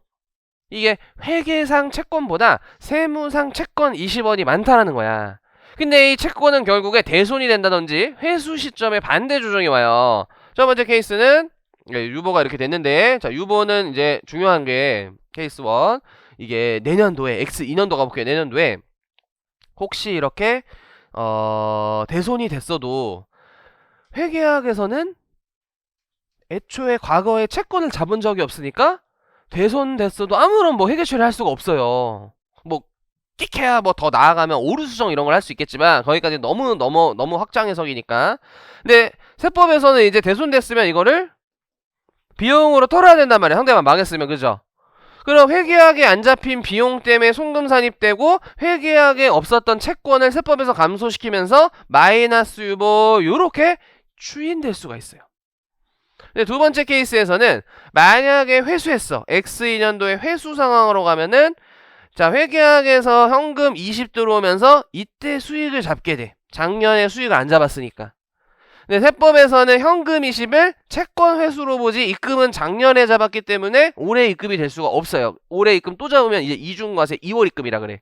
이게 회계상 채권보다 세무상 채권 20원이 많다라는 거야. 근데 이 채권은 결국에 대손이 된다든지 회수 시점에 반대 조정이 와요. 첫 번째 케이스는 유보가 이렇게 됐는데, 자 유보는 이제 중요한 게 케이스 1 이게 내년도에 X2년도 가볼게요. 내년도에 혹시 이렇게 대손이 됐어도 회계학에서는 애초에 과거에 채권을 잡은 적이 없으니까 대손됐어도 아무런 뭐 회계 처리할 수가 없어요. 뭐 끽해야 뭐 더 나아가면 오류수정 이런 걸 할 수 있겠지만 거기까지 너무 확장 해석이니까. 근데 세법에서는 이제 대손됐으면 이거를 비용으로 털어야 된단 말이야. 상대방 망했으면. 그죠? 그럼 회계학에 안 잡힌 비용 때문에 송금 산입되고 회계학에 없었던 채권을 세법에서 감소시키면서 마이너스 유보 요렇게 추인될 수가 있어요. 근데 두 번째 케이스에서는 만약에 회수했어. X2년도에 회수 상황으로 가면은 자 회계학에서 현금 20 들어오면서 이때 수익을 잡게 돼. 작년에 수익을 안 잡았으니까. 근데 세법에서는 현금 20을 채권 회수로 보지 입금은 작년에 잡았기 때문에 올해 입금이 될 수가 없어요. 올해 입금 또 잡으면 이제 이중과세 2월 입금이라 그래.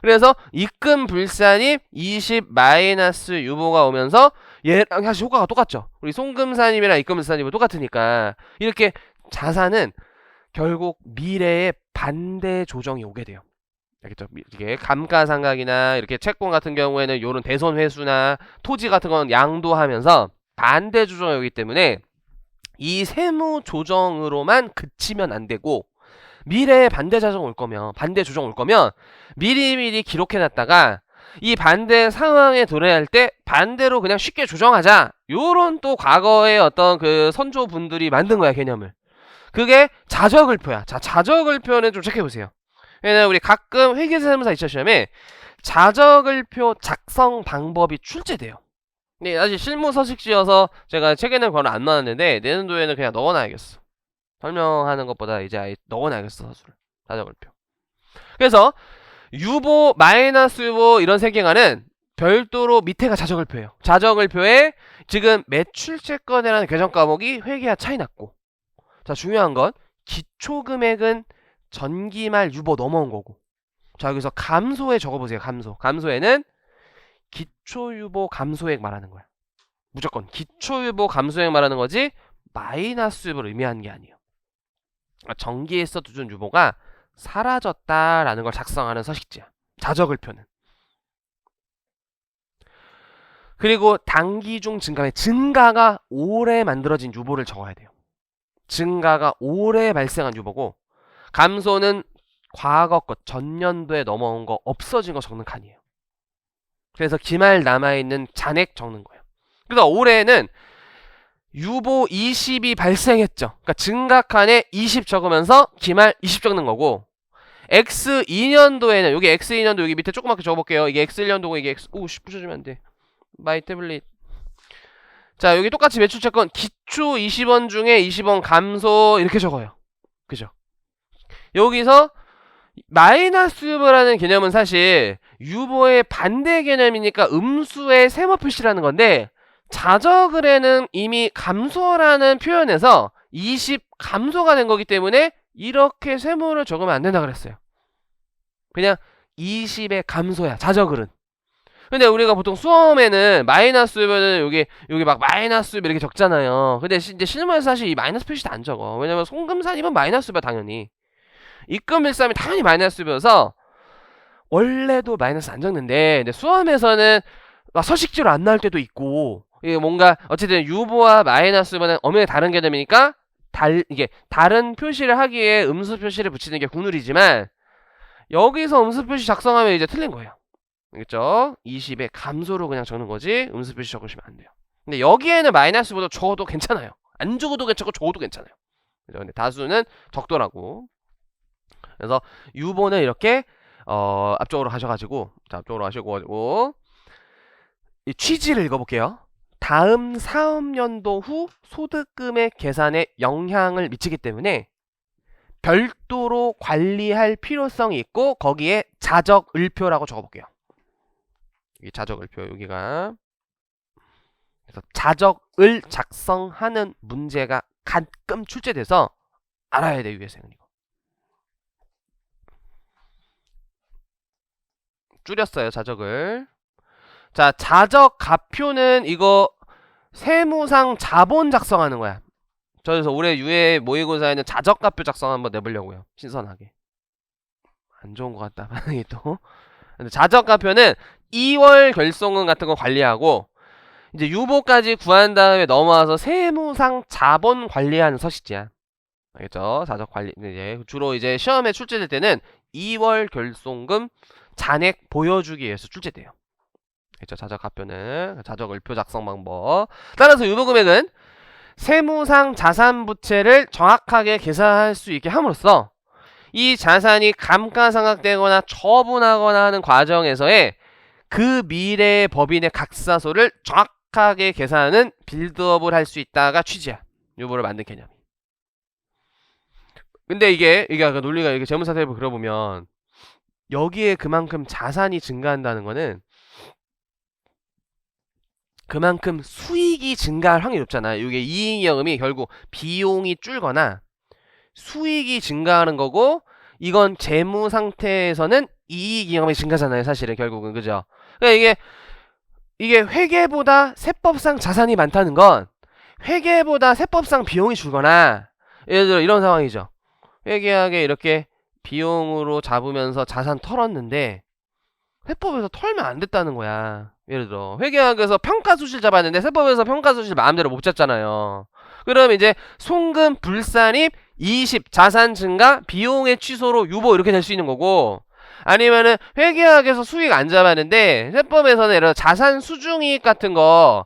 그래서 입금 불산입 20 마이너스 유보가 오면서 얘랑 사실 효과가 똑같죠. 우리 송금산입이랑 입금 불산입은 똑같으니까 이렇게 자산은 결국 미래에 반대 조정이 오게 돼요. 알겠죠? 이게 감가상각이나 이렇게 채권 같은 경우에는 요런 대손 회수나 토지 같은 건 양도하면서 반대 조정이 오기 때문에 이 세무 조정으로만 그치면 안 되고 미래에 반대 조정 올 거면 미리미리 기록해 놨다가 이 반대 상황에 도래할 때 반대로 그냥 쉽게 조정하자. 요런 또 과거의 어떤 그 선조분들이 만든 거야, 개념을. 그게 자적을표야. 자, 자적을표는 좀 체크해 보세요. 왜냐면 우리 가끔 회계세무사 2차 시험에 자적을표 작성 방법이 출제돼요. 근데 사실 실무 서식지여서 제가 책에는 그걸 안 넣었는데 내년도에는 그냥 넣어놔야겠어. 설명하는 것보다 이제 아예 넣어놔야겠어, 서술을. 자적을표. 그래서 유보, 마이너스 유보 이런 세계관은 별도로 밑에가 자적을표예요. 자적을표에 지금 매출채권이라는 계정 과목이 회계와 차이 났고, 자 중요한 건 기초금액은 전기말 유보 넘어온 거고, 자 여기서 감소에 적어보세요. 감소에는 기초유보 감소액 말하는 거야. 무조건 기초유보 감소액 말하는 거지 마이너스 유보를 의미하는 게 아니에요. 전기에서 두준 유보가 사라졌다라는 걸 작성하는 서식지야. 자적을표는. 그리고 단기 중 증가가 올해 만들어진 유보를 적어야 돼요. 증가가 올해 발생한 유보고, 감소는 과거 것 전년도에 넘어온 거 없어진 거 적는 칸이에요. 그래서 기말 남아있는 잔액 적는 거예요. 그래서 올해는 유보 20이 발생했죠. 그러니까 증가칸에 20 적으면서 기말 20 적는 거고, X2년도에는 여기 X2년도 여기 밑에 조그맣게 적어볼게요. 이게 X1년도고 이게 오씨 부셔주면 안 돼. 마이 태블릿. 자 여기 똑같이 매출채권 기초 20원 중에 20원 감소 이렇게 적어요. 그죠? 여기서 마이너스 유보라는 개념은 사실 유보의 반대 개념이니까 음수의 세모 표시라는 건데, 자적을에는 이미 감소라는 표현에서 20 감소가 된 거기 때문에 이렇게 세모를 적으면 안 된다 그랬어요. 그냥 20의 감소야, 자적을은. 근데 우리가 보통 수험에는 마이너스 유보는 여기 막 마이너스 유보 이렇게 적잖아요. 근데 이제 실무에서 사실 이 마이너스 표시도 안 적어. 왜냐면 송금산입은 마이너스 유보야, 당연히. 입금일삼이 당연히 마이너스 유보여서 원래도 마이너스 안 적는데, 근데 수험에서는 서식지로 안 나올 때도 있고, 이게 뭔가 어쨌든 유보와 마이너스 유보는 엄연히 다른 개념이니까 이게 다른 표시를 하기에 음수 표시를 붙이는 게 국룰이지만 여기서 음수 표시 작성하면 이제 틀린 거예요. 알겠죠? 20에 감소로 그냥 적는 거지 음수 표시 적으시면 안 돼요. 근데 여기에는 마이너스보다 적어도 괜찮아요. 안 적어도 괜찮고 적어도 괜찮아요. 그죠? 근데 다수는 적더라고. 그래서 유보는 이렇게 앞쪽으로 가셔가지고, 자, 앞쪽으로 가시고 이 취지를 읽어볼게요. 다음 사업연도 후 소득금의 계산에 영향을 미치기 때문에 별도로 관리할 필요성이 있고 거기에 자적을표라고 적어볼게요. 이 자적을표 여기가, 그래서 자적을 작성하는 문제가 가끔 출제돼서 알아야 돼 유예생은. 이거 줄였어요 자적을. 자, 자적가표는 이거 세무상 자본 작성하는 거야. 그래서 올해 유예 모의고사에는 자적가표 작성 한번 내보려고요. 신선하게. 안 좋은 것 같다 반응이 또. 근데 자적가표는 2월 결손금 같은 거 관리하고 이제 유보까지 구한 다음에 넘어와서 세무상 자본 관리하는 서식지야. 알겠죠? 자적 관리 이제 주로 이제 시험에 출제될 때는 2월 결손금 잔액 보여주기 위해서 출제돼요. 그렇죠? 자적가표는 자적을표 작성 방법. 따라서 유보금액은 세무상 자산부채를 정확하게 계산할 수 있게 함으로써 이 자산이 감가상각되거나 처분하거나 하는 과정에서의 그 미래의 법인의 각사소를 정확하게 계산하는 빌드업을 할 수 있다가 취지야. 유보를 만든 개념이. 근데 이게 아까 논리가 이렇게 재무사 탭을 그려보면 여기에 그만큼 자산이 증가한다는 거는 그만큼 수익이 증가할 확률이 높잖아요. 이게 이익잉여금이 결국 비용이 줄거나 수익이 증가하는 거고 이건 재무 상태에서는 이익잉여금이 증가잖아요. 사실은 결국은. 그죠? 그러니까 이게 회계보다 세법상 자산이 많다는 건 회계보다 세법상 비용이 줄거나 예를 들어 이런 상황이죠. 회계하게 이렇게 비용으로 잡으면서 자산 털었는데 세법에서 털면 안 됐다는 거야. 예를 들어 회계학에서 평가수실 잡았는데 세법에서 평가수실 마음대로 못 잡잖아요. 그럼 이제 송금 불산입 20 자산 증가 비용의 취소로 유보 이렇게 될 수 있는 거고, 아니면은 회계학에서 수익 안 잡았는데 세법에서는 예를 들어 자산 수중이익 같은 거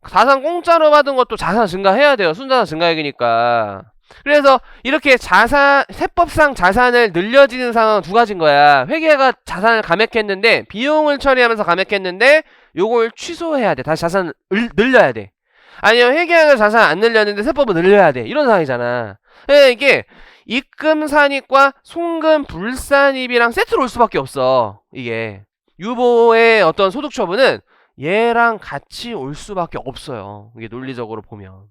자산 공짜로 받은 것도 자산 증가해야 돼요. 순자산 증가액이니까. 그래서 이렇게 세법상 자산을 늘려지는 상황은 두 가지인 거야. 회계가 자산을 감액했는데 비용을 처리하면서 감액했는데 요걸 취소해야 돼. 다시 자산을 늘려야 돼. 아니면 회계가 자산 안 늘렸는데 세법을 늘려야 돼. 이런 상황이잖아. 이게 입금산입과 송금 불산입이랑 세트로 올 수밖에 없어. 이게 유보의 어떤 소득 처분은 얘랑 같이 올 수밖에 없어요. 이게 논리적으로 보면.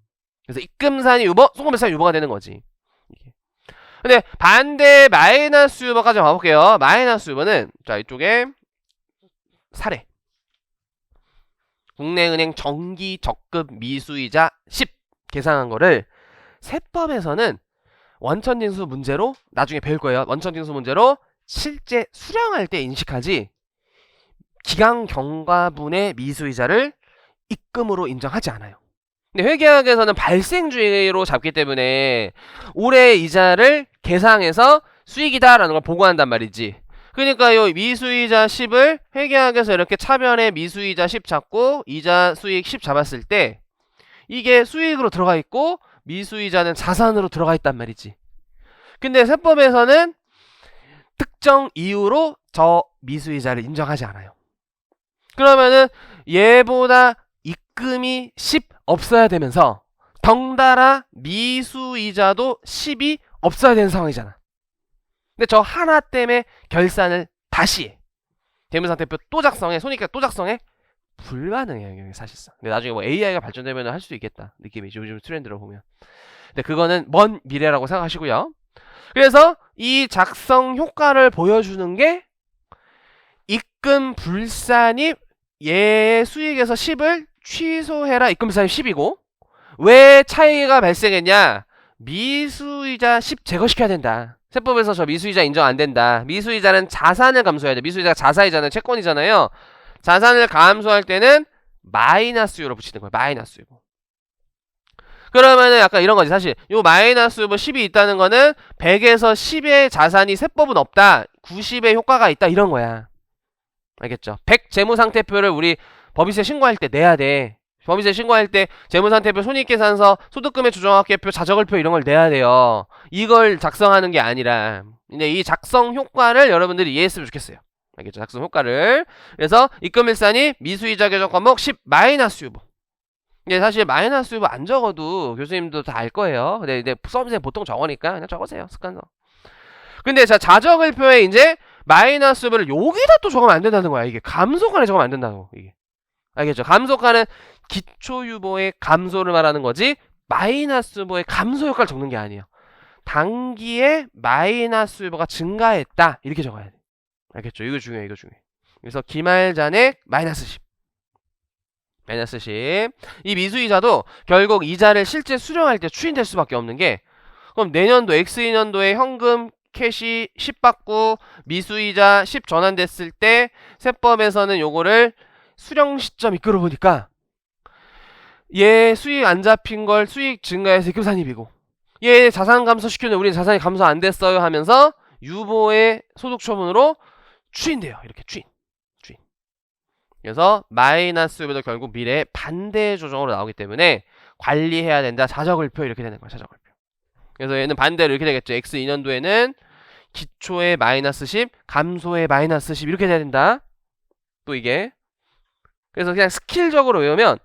그래서 입금산입 유보, 송금불산입 유보가 되는 거지. 근데 반대 마이너스 유보까지 가볼게요. 마이너스 유보는 자 이쪽에 사례 국내은행 정기 적급 미수이자 10 계산한 거를 세법에서는 원천징수 문제로 나중에 배울 거예요. 원천징수 문제로 실제 수령할 때 인식하지 기강 경과분의 미수이자를 입금으로 인정하지 않아요. 근데 회계학에서는 발생주의로 잡기 때문에 올해 이자를 계상해서 수익이다라는 걸 보고한단 말이지. 그러니까 이 미수이자 10을 회계학에서 이렇게 차변에 미수이자 10 잡고 이자 수익 10 잡았을 때 이게 수익으로 들어가 있고 미수이자는 자산으로 들어가 있단 말이지. 근데 세법에서는 특정 이유로 저 미수이자를 인정하지 않아요. 그러면은 얘보다 입금이 10 없어야 되면서 덩달아 미수이자도 10이 없어야 되는 상황이잖아. 근데 저 하나 때문에 결산을 다시 해. 재무상태표 또 작성해. 손익계획 또 작성해. 불가능해요 사실상. 근데 나중에 뭐 AI가 발전되면 할 수 있겠다 느낌이죠. 요즘 트렌드로 보면. 근데 그거는 먼 미래라고 생각하시고요. 그래서 이 작성 효과를 보여주는 게 입금 불산입 얘의 수익에서 10을 취소해라. 입금산입 10이고 왜 차이가 발생했냐? 미수이자 10 제거시켜야 된다. 세법에서 저 미수이자 인정 안 된다. 미수이자는 자산을 감소해야 돼. 미수이자가 자산이잖아요. 채권이잖아요. 자산을 감소할 때는 마이너스 유로 붙이는 거예요. 마이너스 유보. 그러면은 약간 이런 거지. 사실 요 마이너스 유보 10이 있다는 거는 100에서 10의 자산이 세법은 없다. 90의 효과가 있다. 이런 거야. 알겠죠? 100 재무상태표를 우리 법인세 신고할 때 내야 돼. 법인세 신고할 때 재무상태표, 손익계산서, 소득금액 조정학계표, 자적을표 이런 걸 내야 돼요. 이걸 작성하는 게 아니라 근데 이 작성 효과를 여러분들이 이해했으면 좋겠어요. 알겠죠? 작성 효과를. 그래서 입금일산이 미수이자 교정 과목 10 마이너스 유보. 근데 사실 마이너스 유보 안 적어도 교수님도 다 알 거예요. 근데 수험생 보통 적으니까 그냥 적으세요. 습관서. 근데 자, 자적을표에 이제 마이너스 유보를 여기다 또 적으면 안 된다는 거야. 이게 감소간에 적으면 안 된다고. 이게. 알겠죠? 감소가는 기초유보의 감소를 말하는 거지 마이너스 유보의 감소 효과를 적는 게 아니에요. 단기에 마이너스 유보가 증가했다. 이렇게 적어야 돼. 알겠죠? 이거 중요해. 이거 중요해. 그래서 기말잔액 마이너스 10. 마이너스 10. 이 미수이자도 결국 이자를 실제 수령할 때 추인될 수밖에 없는 게 그럼 내년도 X2년도에 현금 캐시 10 받고 미수이자 10 전환됐을 때 세법에서는 요거를 수령 시점 이끌어 보니까 얘 수익 안 잡힌 걸 수익 증가해서 입금산입이고 얘 자산 감소 시켰는데 우리는 자산이 감소 안 됐어요 하면서 유보의 소득 처분으로 추인돼요. 이렇게 추인. 그래서 마이너스 유보도 결국 미래에 반대 조정으로 나오기 때문에 관리해야 된다. 자적을표 이렇게 되는 거야. 자적을표. 그래서 얘는 반대로 이렇게 되겠죠. X2년도에는 기초의 마이너스 10, 감소의 마이너스 10 이렇게 돼야 된다. 또 이게 그래서 그냥 스킬적으로 외우면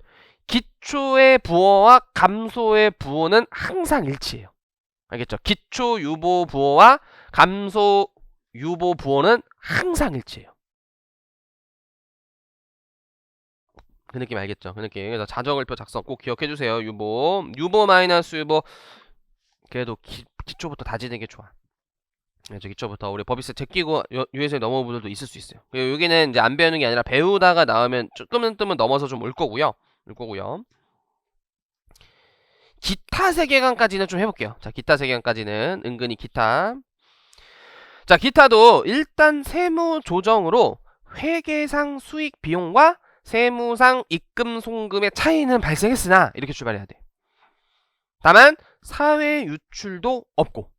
기초의 부호와 감소의 부호는 항상 일치해요. 알겠죠? 기초 유보 부호와 감소 유보 부호는 항상 일치해요. 그 느낌 알겠죠? 그 느낌. 그래서 자적을표 작성 꼭 기억해주세요. 유보 마이너스 유보 그래도 기초부터 다지는 게 좋아. 그래서 기초부터 우리 법인세 제끼고 유예세 넘어온 분들도 있을 수 있어요. 그리고 여기는 이제 안 배우는 게 아니라 배우다가 나오면 조금은 넘어서 좀 올 거고요. 기타 세계관까지는 좀 해볼게요. 자, 기타 세계관까지는 은근히 기타. 자, 기타도 일단 세무 조정으로 회계상 수익 비용과 세무상 입금 송금의 차이는 발생했으나 이렇게 출발해야 돼. 다만 사회 유출도 없고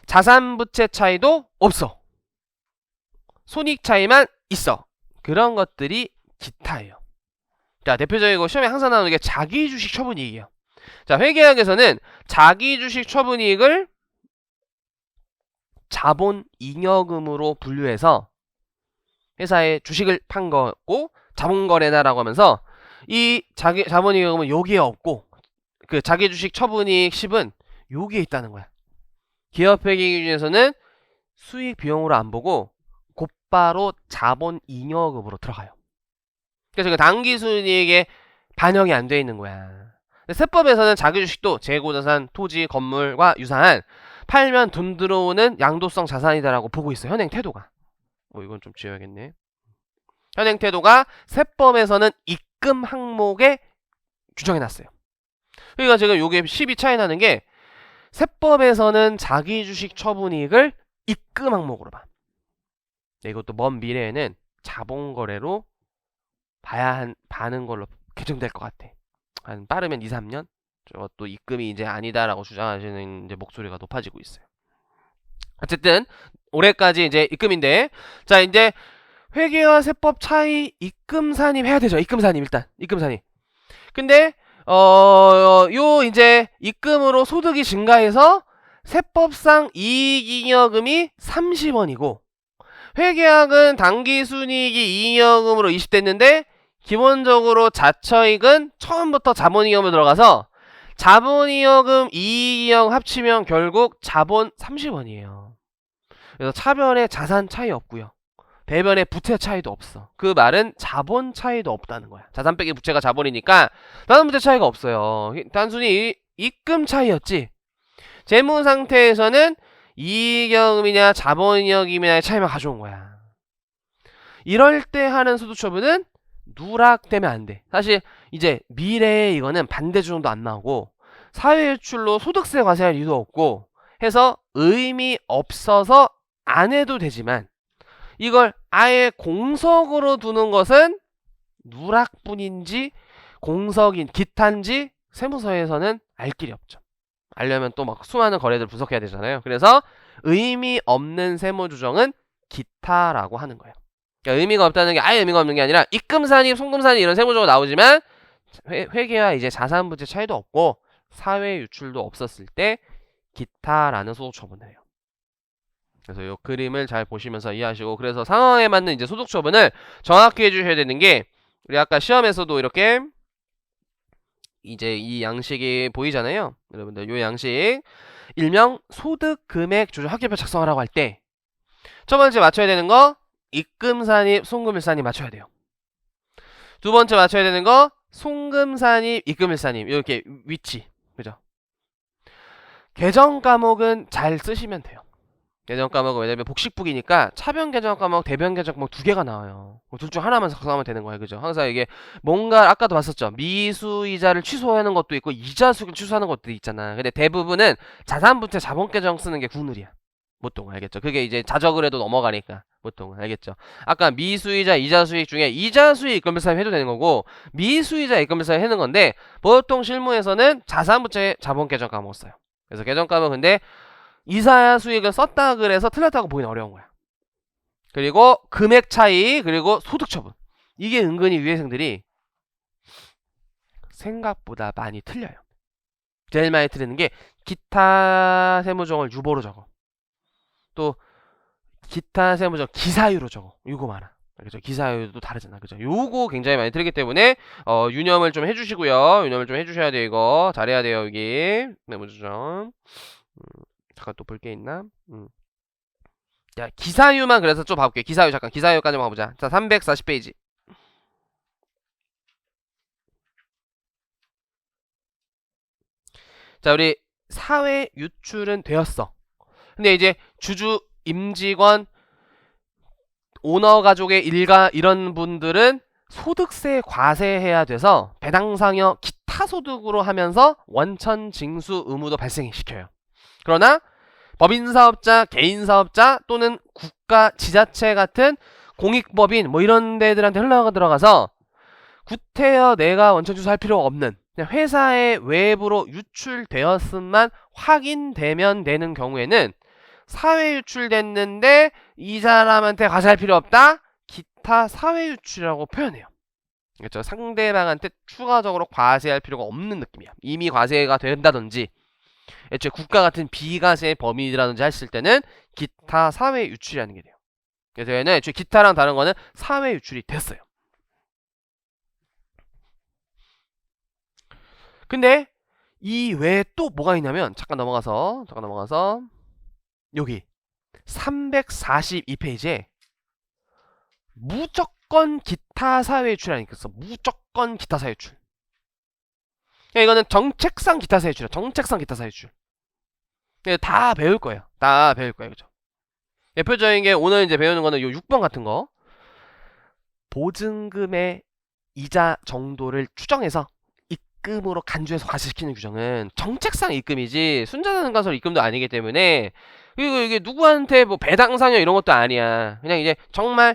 자산 부채 차이도 없어. 손익 차이만 있어. 그런 것들이 기타예요. 자, 대표적이고 시험에 항상 나오는 게 자기주식 처분이익이에요. 자, 회계학에서는 자기주식 처분이익을 자본 잉여금으로 분류해서 회사에 주식을 판 거고 자본거래다라고 하면서 이 자본잉여금은 여기에 없고 그 자기주식 처분이익 10은 여기에 있다는 거야. 기업회계 기준에서는 수익 비용으로 안 보고 곧바로 자본잉여금으로 들어가요. 그래서 그 당기순이익에 반영이 안 돼 있는 거야. 세법에서는 자기주식도 재고자산, 토지, 건물과 유사한 팔면 돈 들어오는 양도성 자산이다라고 보고 있어요. 현행 태도가. 이건 좀 지워야겠네. 현행 태도가 세법에서는 입금 항목에 규정해놨어요. 그러니까 지금 요게 10이 차이 나는 게 세법에서는 자기주식 처분이익을 입금 항목으로 봐. 이것도 먼 미래에는 자본거래로 봐는 걸로 개정될 것 같아. 한 빠르면 2, 3년? 저것도 입금이 이제 아니다라고 주장하시는 이제 목소리가 높아지고 있어요. 어쨌든 올해까지 이제 입금인데, 자 이제 회계와 세법 차이 입금산입 해야 되죠. 입금산입 일단 입금산입. 근데 요 이제 입금으로 소득이 증가해서 세법상 이익잉여금이 30원이고 회계학은 당기순이익이 이익잉여금으로 20됐는데 기본적으로 자처익은 처음부터 자본잉여금으로 들어가서 자본잉여금, 이익잉여금 합치면 결국 자본 30원이에요. 그래서 차변에 자산 차이 없고요. 배변에 부채 차이도 없어. 그 말은 자본 차이도 없다는 거야. 자산 빼기 부채가 자본이니까 다른 부채 차이가 없어요. 단순히 입금 차이였지. 재무 상태에서는 이익잉여금이냐 자본잉여금이냐의 차이만 가져온 거야. 이럴 때 하는 소득처분은 누락되면 안 돼. 사실 이제 미래에 이거는 반대 조정도 안 나오고 사회유출로 소득세 과세할 이유도 없고 해서 의미 없어서 안 해도 되지만 이걸 아예 공석으로 두는 것은 누락뿐인지 공석인 기타인지 세무서에서는 알 길이 없죠. 알려면 또 막 수많은 거래들 분석해야 되잖아요. 그래서 의미 없는 세무조정은 기타라고 하는 거예요. 그러니까 의미가 없다는 게 아예 의미가 없는 게 아니라 입금산입, 송금산입 이런 세무조정 나오지만 회계와 이제 자산부채 차이도 없고 사회 유출도 없었을 때 기타라는 소득처분을 해요. 그래서 이 그림을 잘 보시면서 이해하시고, 그래서 상황에 맞는 이제 소득처분을 정확히 해주셔야 되는 게, 우리 아까 시험에서도 이렇게 이제 이 양식이 보이잖아요. 여러분들 이 양식 일명 소득금액 조정 합계표 작성하라고 할 때 첫 번째 맞춰야 되는 거 입금산입, 송금일산입 맞춰야 돼요. 두 번째 맞춰야 되는 거 송금산입, 입금일산입 이렇게 위치, 그죠? 계정 과목은 잘 쓰시면 돼요. 계정 과목은 왜냐면 복식북이니까 차변 계정 과목, 대변 계정 과목 두 개가 나와요. 둘 중 하나만 작성하면 되는 거예요, 그죠? 항상 이게 뭔가 아까도 봤었죠. 미수이자를 취소하는 것도 있고 이자수익을 취소하는 것도 있잖아. 근데 대부분은 자산부채 자본 계정 쓰는 게 국룰이야. 보통 알겠죠? 그게 이제 자적을 해도 넘어가니까 보통 알겠죠? 아까 미수이자 이자수익 중에 이자수익 입금일산입 해도 되는 거고 미수이자 입금일산입 하는 건데 보통 실무에서는 자산부채 자본 계정 과목 써요. 그래서 계정 과목 근데 이사야 수익을 썼다 그래서 틀렸다고 보기는 어려운 거야. 그리고 금액 차이, 그리고 소득 처분. 이게 은근히 유해생들이 생각보다 많이 틀려요. 제일 많이 틀리는 게 기타 세무정을 유보로 적어. 또 기타 세무정 기사유로 적어. 이거 많아. 그죠? 기사유도 다르잖아. 그죠? 요거 굉장히 많이 틀리기 때문에 유념을 좀 해주시고요. 유념을 좀 해주셔야 돼요. 이거 잘해야 돼요. 여기 세무조정. 잠깐 또 볼 게 있나? 자, 기사유만 그래서 좀 봐볼게요. 기사유 잠깐 기사유까지만 가보자. 자, 340페이지. 자, 우리 사회 유출은 되었어. 근데 이제 주주, 임직원, 오너 가족의 일가 이런 분들은 소득세 과세해야 돼서 배당상여 기타 소득으로 하면서 원천 징수 의무도 발생시켜요. 그러나 법인사업자, 개인사업자 또는 국가, 지자체 같은 공익법인 뭐 이런 데들한테 흘러들어가서 구태여 내가 원천징수할 필요가 없는 그냥 회사의 외부로 유출되었음만 확인되면 되는 경우에는 사회 유출됐는데 이 사람한테 과세할 필요 없다? 기타 사회 유출이라고 표현해요. 그렇죠? 상대방한테 추가적으로 과세할 필요가 없는 느낌이야. 이미 과세가 된다든지 애초에 국가 같은 비과세 범위라든지 했을 때는 기타 사회 유출이라는 게 돼요. 그래서 얘는 애초에 기타랑 다른 거는 사회 유출이 됐어요. 근데 이 외에 또 뭐가 있냐면 잠깐 넘어가서 여기 342페이지에 무조건 기타 사회 유출이라는 게 있어. 무조건 기타 사회 유출. 그러니까 이거는 정책상 기타 사회 유출이야. 정책상 기타 사회 유출. 다 배울 거예요. 다 배울 거예요. 그죠? 대표적인 게 오늘 이제 배우는 거는 요 6번 같은 거. 보증금의 이자 정도를 추정해서 입금으로 간주해서 과세시키는 규정은 정책상 입금이지 순자산가설 입금도 아니기 때문에, 그리고 이게 누구한테 뭐 배당상여 이런 것도 아니야. 그냥 이제 정말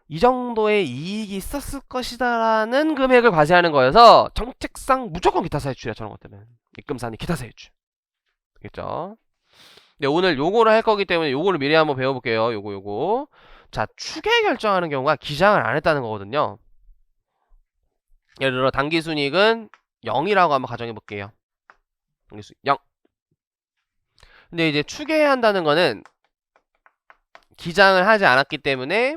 이 정도의 이익이 있었을 것이다라는 금액을 과세하는 거여서 정책상 무조건 기타사 유출이야. 저런 것들은 입금산이 기타사 유출. 알겠죠? 네, 오늘 요거를 할 거기 때문에 요거를 미리 한번 배워볼게요. 요거. 자, 추계 결정하는 경우가 기장을 안 했다는 거거든요. 예를 들어 당기순이익은 0이라고 한번 가정해 볼게요. 당기순이익 0. 근데 이제 추계한다는 거는 기장을 하지 않았기 때문에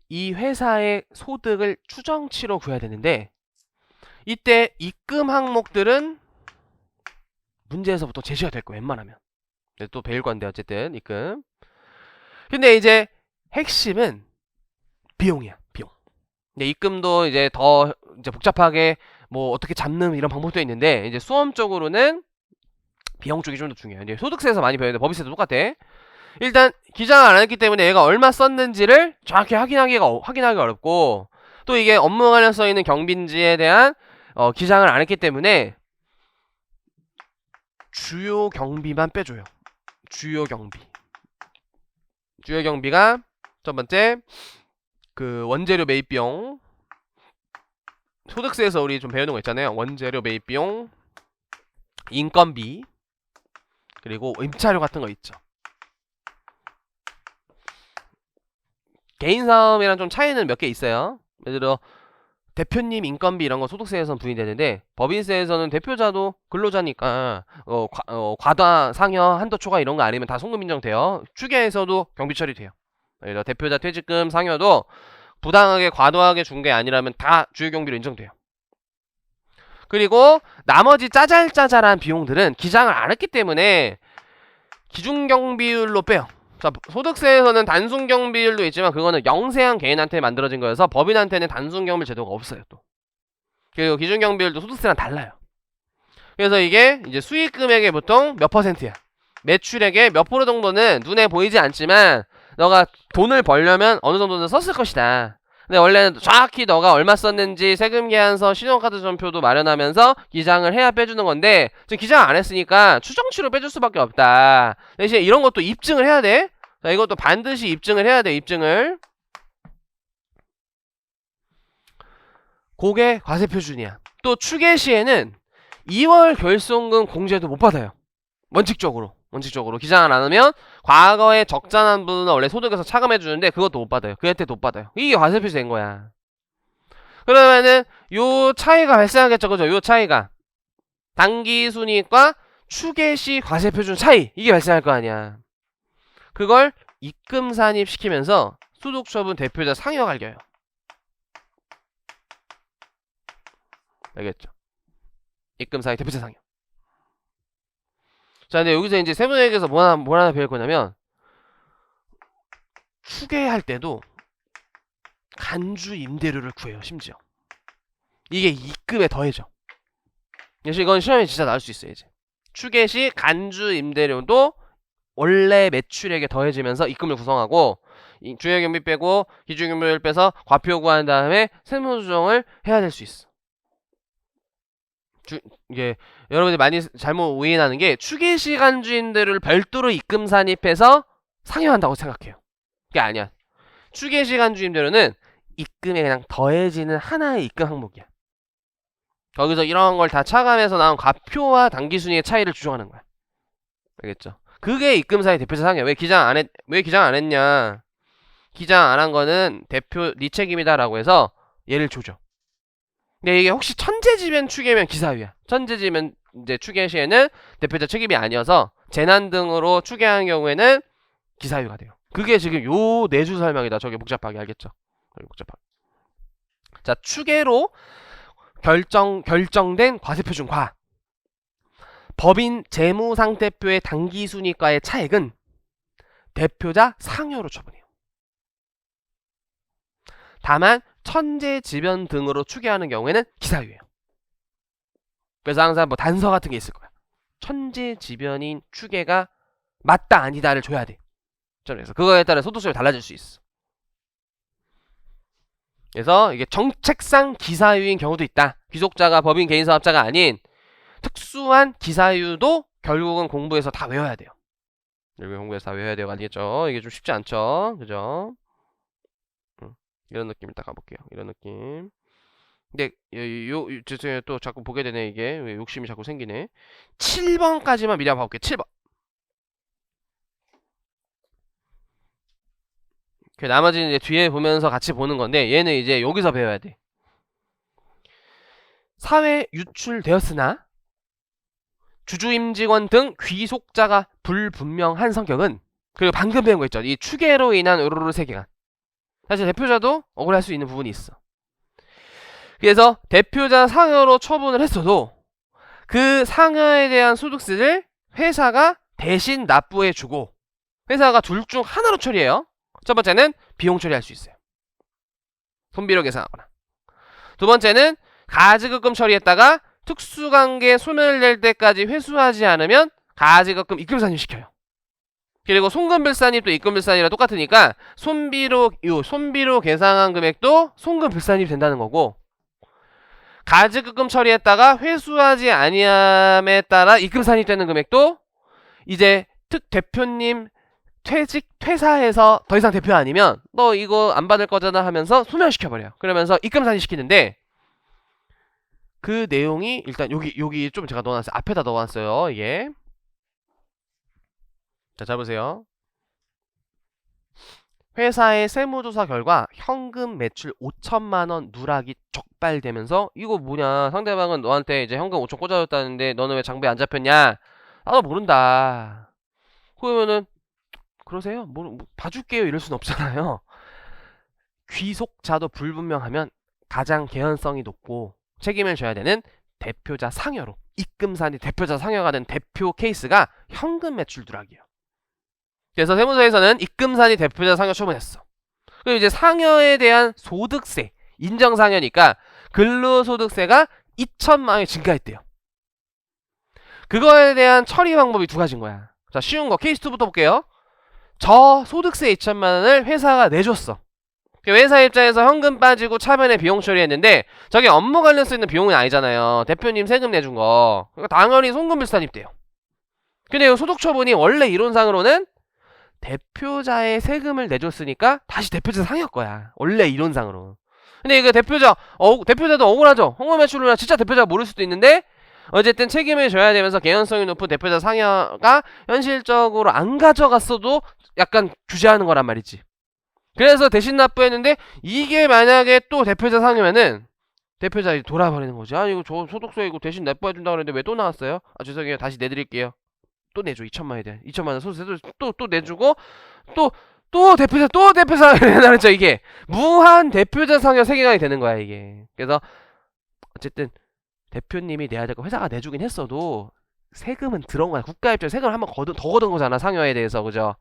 이 회사의 소득을 추정치로 구해야 되는데, 이때 입금 항목들은 문제에서부터 제시가 될 거예요. 웬만하면. 또 배울 건데 어쨌든 입금. 근데 이제 핵심은 비용이야. 비용. 근데 입금도 이제 더 이제 복잡하게 뭐 어떻게 잡는 이런 방법도 있는데, 이제 수험적으로는 비용 쪽이 좀 더 중요해요. 이제 소득세에서 많이 배우는데 법인세도 똑같아. 일단 기장을 안 했기 때문에 얘가 얼마 썼는지를 정확히 확인하기 어렵고, 또 이게 업무 관련 써 있는 경빈지에 대한 기장을 안 했기 때문에 주요 경비만 빼줘요. 주요 경비. 주요 경비가 첫 번째 그 원재료 매입 비용, 소득세에서 우리 좀 배우는 거 있잖아요. 원재료 매입 비용, 인건비, 그리고 임차료 같은 거 있죠. 개인 사업이랑 좀 차이는 몇 개 있어요. 예를 들어 대표님 인건비 이런 거 소득세에서는 부인되는데 법인세에서는 대표자도 근로자니까 과다 상여 한도 초과 이런 거 아니면 다 송금 인정돼요. 추계에서도 경비 처리돼요. 예를 들어 대표자 퇴직금 상여도 부당하게 과도하게 준 게 아니라면 다 주요 경비로 인정돼요. 그리고 나머지 짜잘짜잘한 비용들은 기장을 안 했기 때문에 기준경비율로 빼요. 자, 소득세에서는 단순경비율도 있지만 그거는 영세한 개인한테 만들어진 거여서 법인한테는 단순경비 제도가 없어요. 또 그리고 기준경비율도 소득세랑 달라요. 그래서 이게 이제 수익금액의 보통 몇 퍼센트야. 매출액의 몇 프로 정도는 눈에 보이지 않지만 너가 돈을 벌려면 어느 정도는 썼을 것이다. 근데 원래는 정확히 너가 얼마 썼는지 세금 계산서, 신용카드 전표도 마련하면서 기장을 해야 빼주는 건데 지금 기장 안 했으니까 추정치로 빼줄 수밖에 없다. 대신 이런 것도 입증을 해야 돼. 자, 이것도 반드시 입증을 해야 돼. 입증을. 그게 과세표준이야. 또 추계 시에는 2월 결손금 공제도 못 받아요. 원칙적으로 기장을 안 하면 과거에 적자난 분은 원래 소득에서 차감해 주는데 그것도 못 받아요. 그 혜택도 못 받아요. 이게 과세표시 된 거야. 그러면은 요 차이가 발생하겠죠. 그죠? 요 차이가 당기순이익과 추계시 과세표준 차이, 이게 발생할 거 아니야. 그걸 입금 산입시키면서 소득처분 대표자 상여 갈겨요. 알겠죠? 입금 산입 대표자 상여. 자, 근데 여기서 이제 세무회계에서 뭘 하나 배울 거냐면 추계할 때도 간주 임대료를 구해요. 심지어 이게 입금에 더해져. 그래서 이건 시험에 진짜 나올 수 있어요. 이제 추계 시 간주 임대료도 원래 매출액에 더해지면서 입금을 구성하고 주요 경비 빼고 기준 경비를 빼서 과표 구한 다음에 세무 조정을 해야 될 수 있어. 이게 여러분들이 많이 잘못 오인하는 게 추계 시 간주 임대료를 별도로 입금 산입해서 상여한다고 생각해요. 그게 아니야. 추계 시 간주 임대료는 입금에 그냥 더해지는 하나의 입금 항목이야. 거기서 이런 걸 다 차감해서 나온 과표와 당기순이익의 차이를 추정하는 거야. 알겠죠? 그게 입금 산입 대표자 상여. 왜 기장 안 했냐? 기장 안 한 거는 대표 네 책임이다라고 해서 얘를 조져. 근데 이게 혹시 천재지변 추계면 기사유야. 천재지변 이제 추계 시에는 대표자 책임이 아니어서 재난 등으로 추계한 경우에는 기사유가 돼요. 그게 지금 요 내주 설명이다. 저게 복잡하게 알겠죠? 복잡하게. 자, 추계로 결정된 과세표준과 법인 재무상태표의 당기순이익과의 차액은 대표자 상여로 처분해요. 다만 천재지변 등으로 추계하는 경우에는 기사유예요. 그래서 항상 뭐 단서 같은 게 있을 거야. 천재지변인 추계가 맞다 아니다를 줘야 돼. 그래서 그거에 따라 소득세율이 달라질 수 있어. 그래서 이게 정책상 기사유인 경우도 있다. 귀속자가 법인 개인사업자가 아닌 특수한 기사유도 결국은 공부에서 다 외워야 돼요. 공부에서 다 외워야 돼요. 아시겠죠? 이게 좀 쉽지 않죠? 그죠? 이런 느낌 이따 가볼게요. 이런 느낌. 근데 죄송해요. 또 자꾸 보게 되네. 이게 왜 욕심이 자꾸 생기네. 7번까지만 미리 한번 봐볼게요. 7번. 나머지는 이제 뒤에 보면서 같이 보는 건데 얘는 이제 여기서 배워야 돼. 사회 유출되었으나 주주임직원 등 귀속자가 불분명한 성격은, 그리고 방금 배운 거 있죠. 이 추계로 인한 으르르 세계관. 사실 대표자도 억울할 수 있는 부분이 있어. 그래서 대표자 상여로 처분을 했어도 그 상여에 대한 소득세를 회사가 대신 납부해주고, 회사가 둘 중 하나로 처리해요. 첫 번째는 비용 처리할 수 있어요. 손비로 계산하거나. 두 번째는 가지급금 처리했다가 특수관계 소멸될 때까지 회수하지 않으면 가지급금 입금산입시켜요. 그리고 송금불산입도 입금불산이랑 똑같으니까 손비로 계상한 금액도 송금불산입 된다는 거고, 가지급금 처리했다가 회수하지 아니함에 따라 입금산입되는 금액도 이제 대표님 퇴사해서 더 이상 대표 아니면 너 이거 안 받을 거잖아 하면서 소멸시켜버려요. 그러면서 입금산이 시키는데 그 내용이 일단 여기 좀 제가 넣어놨어요. 앞에다 넣어놨어요. 이게 자 보세요. 회사의 세무조사 결과 현금 매출 5천만원 누락이 적발되면서 이거 뭐냐, 상대방은 너한테 이제 현금 5천 꽂아줬다는데 너는 왜 장부에 안 잡혔냐, 나도 모른다. 그러면은 그러세요? 뭐 봐줄게요 이럴 순 없잖아요. 귀속자도 불분명하면 가장 개연성이 높고 책임을 져야 되는 대표자 상여로, 입금산이 대표자 상여가 된 대표 케이스가 현금 매출 누락이에요. 그래서 세무서에서는 입금산이 대표자 상여 처분했어. 그리고 이제 상여에 대한 소득세, 인정상여니까 근로소득세가 2천만 원이 증가했대요. 그거에 대한 처리 방법이 두 가지인 거야. 자, 쉬운 거 케이스 2부터 볼게요. 저 소득세 2천만 원을 회사가 내줬어. 회사 입장에서 현금 빠지고 차변에 비용 처리했는데 저게 업무 관련 쓰이는 비용은 아니잖아요. 대표님 세금 내준 거. 그러니까 당연히 송금밀산입돼요. 근데 이 소득 처분이 원래 이론상으로는 대표자의 세금을 내줬으니까 다시 대표자 상여일 거야. 원래 이론상으로. 근데 이거 대표자도 억울하죠. 현금 매출을 진짜 대표자가 모를 수도 있는데 어쨌든 책임을 져야 되면서 개연성이 높은 대표자 상여가 현실적으로 안 가져갔어도 약간 규제하는 거란 말이지. 그래서 대신 납부했는데 이게 만약에 또 대표자 상여면은 대표자 돌아버리는 거지. 아 이거 저 소득세 이거 대신 납부해준다 그랬는데 왜 또 나왔어요? 아 죄송해요 다시 내드릴게요. 또 내줘. 2천만 원에 대한 2천만 원 소득세도 또 내주고 또 대표자 그랬죠. 이게 무한 대표자 상여 세계관이 되는 거야 이게. 그래서 어쨌든 대표님이 내야 될 거 회사가 내주긴 했어도 세금은 들어온 거야. 국가 입장에 세금을 한번 더 걷은 거잖아 상여에 대해서. 그죠?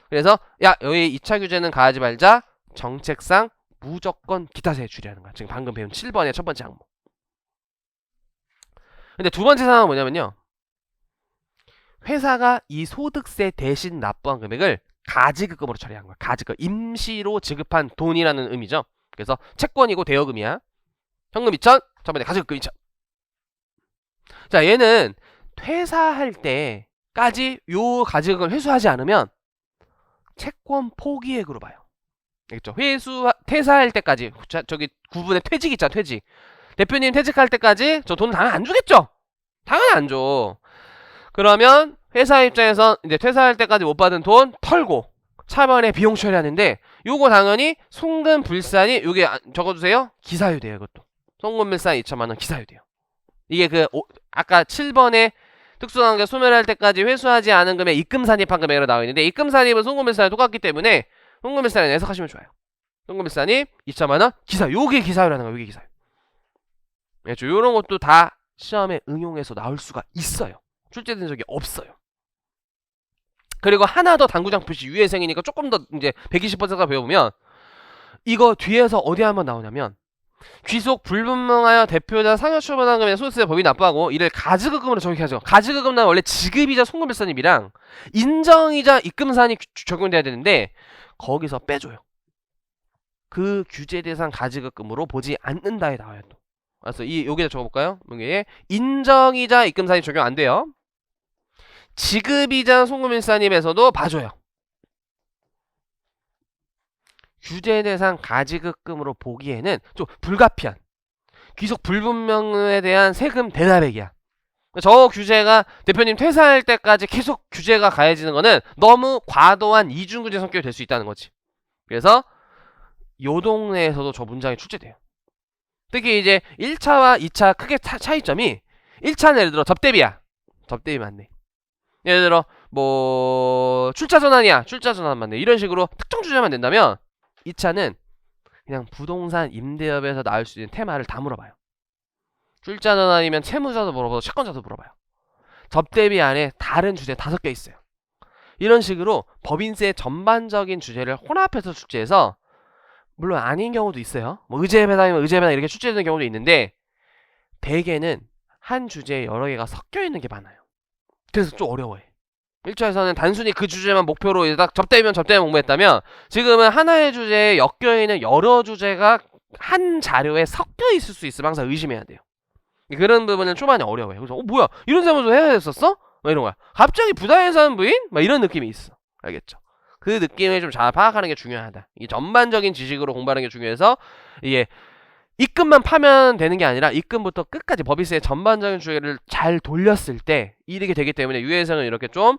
그래서 야 여기 2차 규제는 가하지 말자. 정책상 무조건 기타세 줄이라는 거야. 지금 방금 배운 7번의 첫 번째 항목. 근데 두 번째 상황은 뭐냐면요, 회사가 이 소득세 대신 납부한 금액을 가지급금으로 처리한 거야. 가지급, 임시로 지급한 돈이라는 의미죠. 그래서 채권이고 대여금이야. 현금 2천, 저번에 가지급금 2천. 자 얘는 퇴사할 때까지 요 가지급금을 회수하지 않으면 채권 포기액으로 봐요. 알겠죠? 퇴사할 때까지, 저기 구분에 퇴직 있잖아, 퇴직. 대표님 퇴직할 때까지 저 돈 당연히 안 주겠죠? 당연히 안 줘. 그러면 회사 입장에서 이제 퇴사할 때까지 못 받은 돈 털고 차변에 비용 처리하는데 요거 당연히 송금 불산이 요게 적어주세요. 기사유돼요. 이것도 송금 불산 2천만 원 기사유돼요. 이게 아까 7번에 특수관계 소멸할 때까지 회수하지 않은 금액 입금산입한 금액으로 나와 있는데 입금산입은 송금밀산이 똑같기 때문에 송금밀산을 해석하시면 좋아요. 송금밀산입 2천만 원 기사, 요게 기사유라는 거예요. 요게 기사유. 그렇죠? 요런 것도 다 시험에 응용해서 나올 수가 있어요. 출제된 적이 없어요. 그리고 하나 더 당구장 표시 유예생이니까 조금 더 이제 120%가 배워보면 이거 뒤에서 어디 한번 나오냐면 귀속 불분명하여 대표자 상여 처분한 금액 소득세 법인 납부하고 이를 가지급금으로 적용하죠. 가지급금은 원래 지급이자 송금밀산입이랑 인정이자 입금산이 적용돼야 되는데 거기서 빼줘요. 그 규제 대상 가지급금으로 보지 않는다에 나와요. 또. 그래서 여기다 적어볼까요? 여기에 인정이자 입금산이 적용 안 돼요. 지급이자 송금밀산입에서도 봐줘요. 규제 대상 가지급금으로 보기에는 좀 불가피한 귀속 불분명에 대한 세금 대납액이야. 저 규제가 대표님 퇴사할 때까지 계속 규제가 가해지는 거는 너무 과도한 이중규제 성격이 될 수 있다는 거지. 그래서 요 동네에서도 저 문장이 출제돼요. 특히 이제 1차와 2차 크게 차이점이 1차는 예를 들어 접대비야. 접대비 맞네. 예를 들어 뭐 출자 전환이야. 출자 전환 맞네. 이런 식으로 특정 주제만 낸다면 2차는 그냥 부동산 임대업에서 나올 수 있는 테마를 다 물어봐요. 출자 전환이면 채무자도 물어보고 채권자도 물어봐요. 접대비 안에 다른 주제 5개 있어요. 이런 식으로 법인세 전반적인 주제를 혼합해서 출제해서 물론 아닌 경우도 있어요. 뭐 의제배당이면 의제배당 이렇게 출제되는 경우도 있는데 대개는 한 주제에 여러 개가 섞여 있는 게 많아요. 그래서 좀 어려워해. 1차에서는 단순히 그 주제만 목표로 딱 접대면 공부했다면 지금은 하나의 주제에 엮여있는 여러 주제가 한 자료에 섞여 있을 수 있으면 항상 의심해야 돼요. 그런 부분은 초반에 어려워요. 그래서 뭐야 이런 세무도 해야 됐었어? 막 이런 거야. 갑자기 부당해서 하는 부인? 막 이런 느낌이 있어. 알겠죠? 그 느낌을 좀 잘 파악하는 게 중요하다. 이 전반적인 지식으로 공부하는 게 중요해서 이게 입금만 파면 되는 게 아니라 입금부터 끝까지 버비스의 전반적인 주의를 잘 돌렸을 때 이르게 되기 때문에 유해생은 이렇게 좀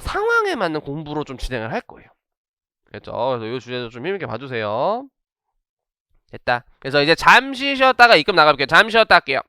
상황에 맞는 공부로 좀 진행을 할 거예요. 그렇죠? 그래서 이 주제도 좀 힘있게 봐주세요. 됐다. 그래서 이제 잠시 쉬었다가 입금 나가볼게요. 잠시 쉬었다 할게요.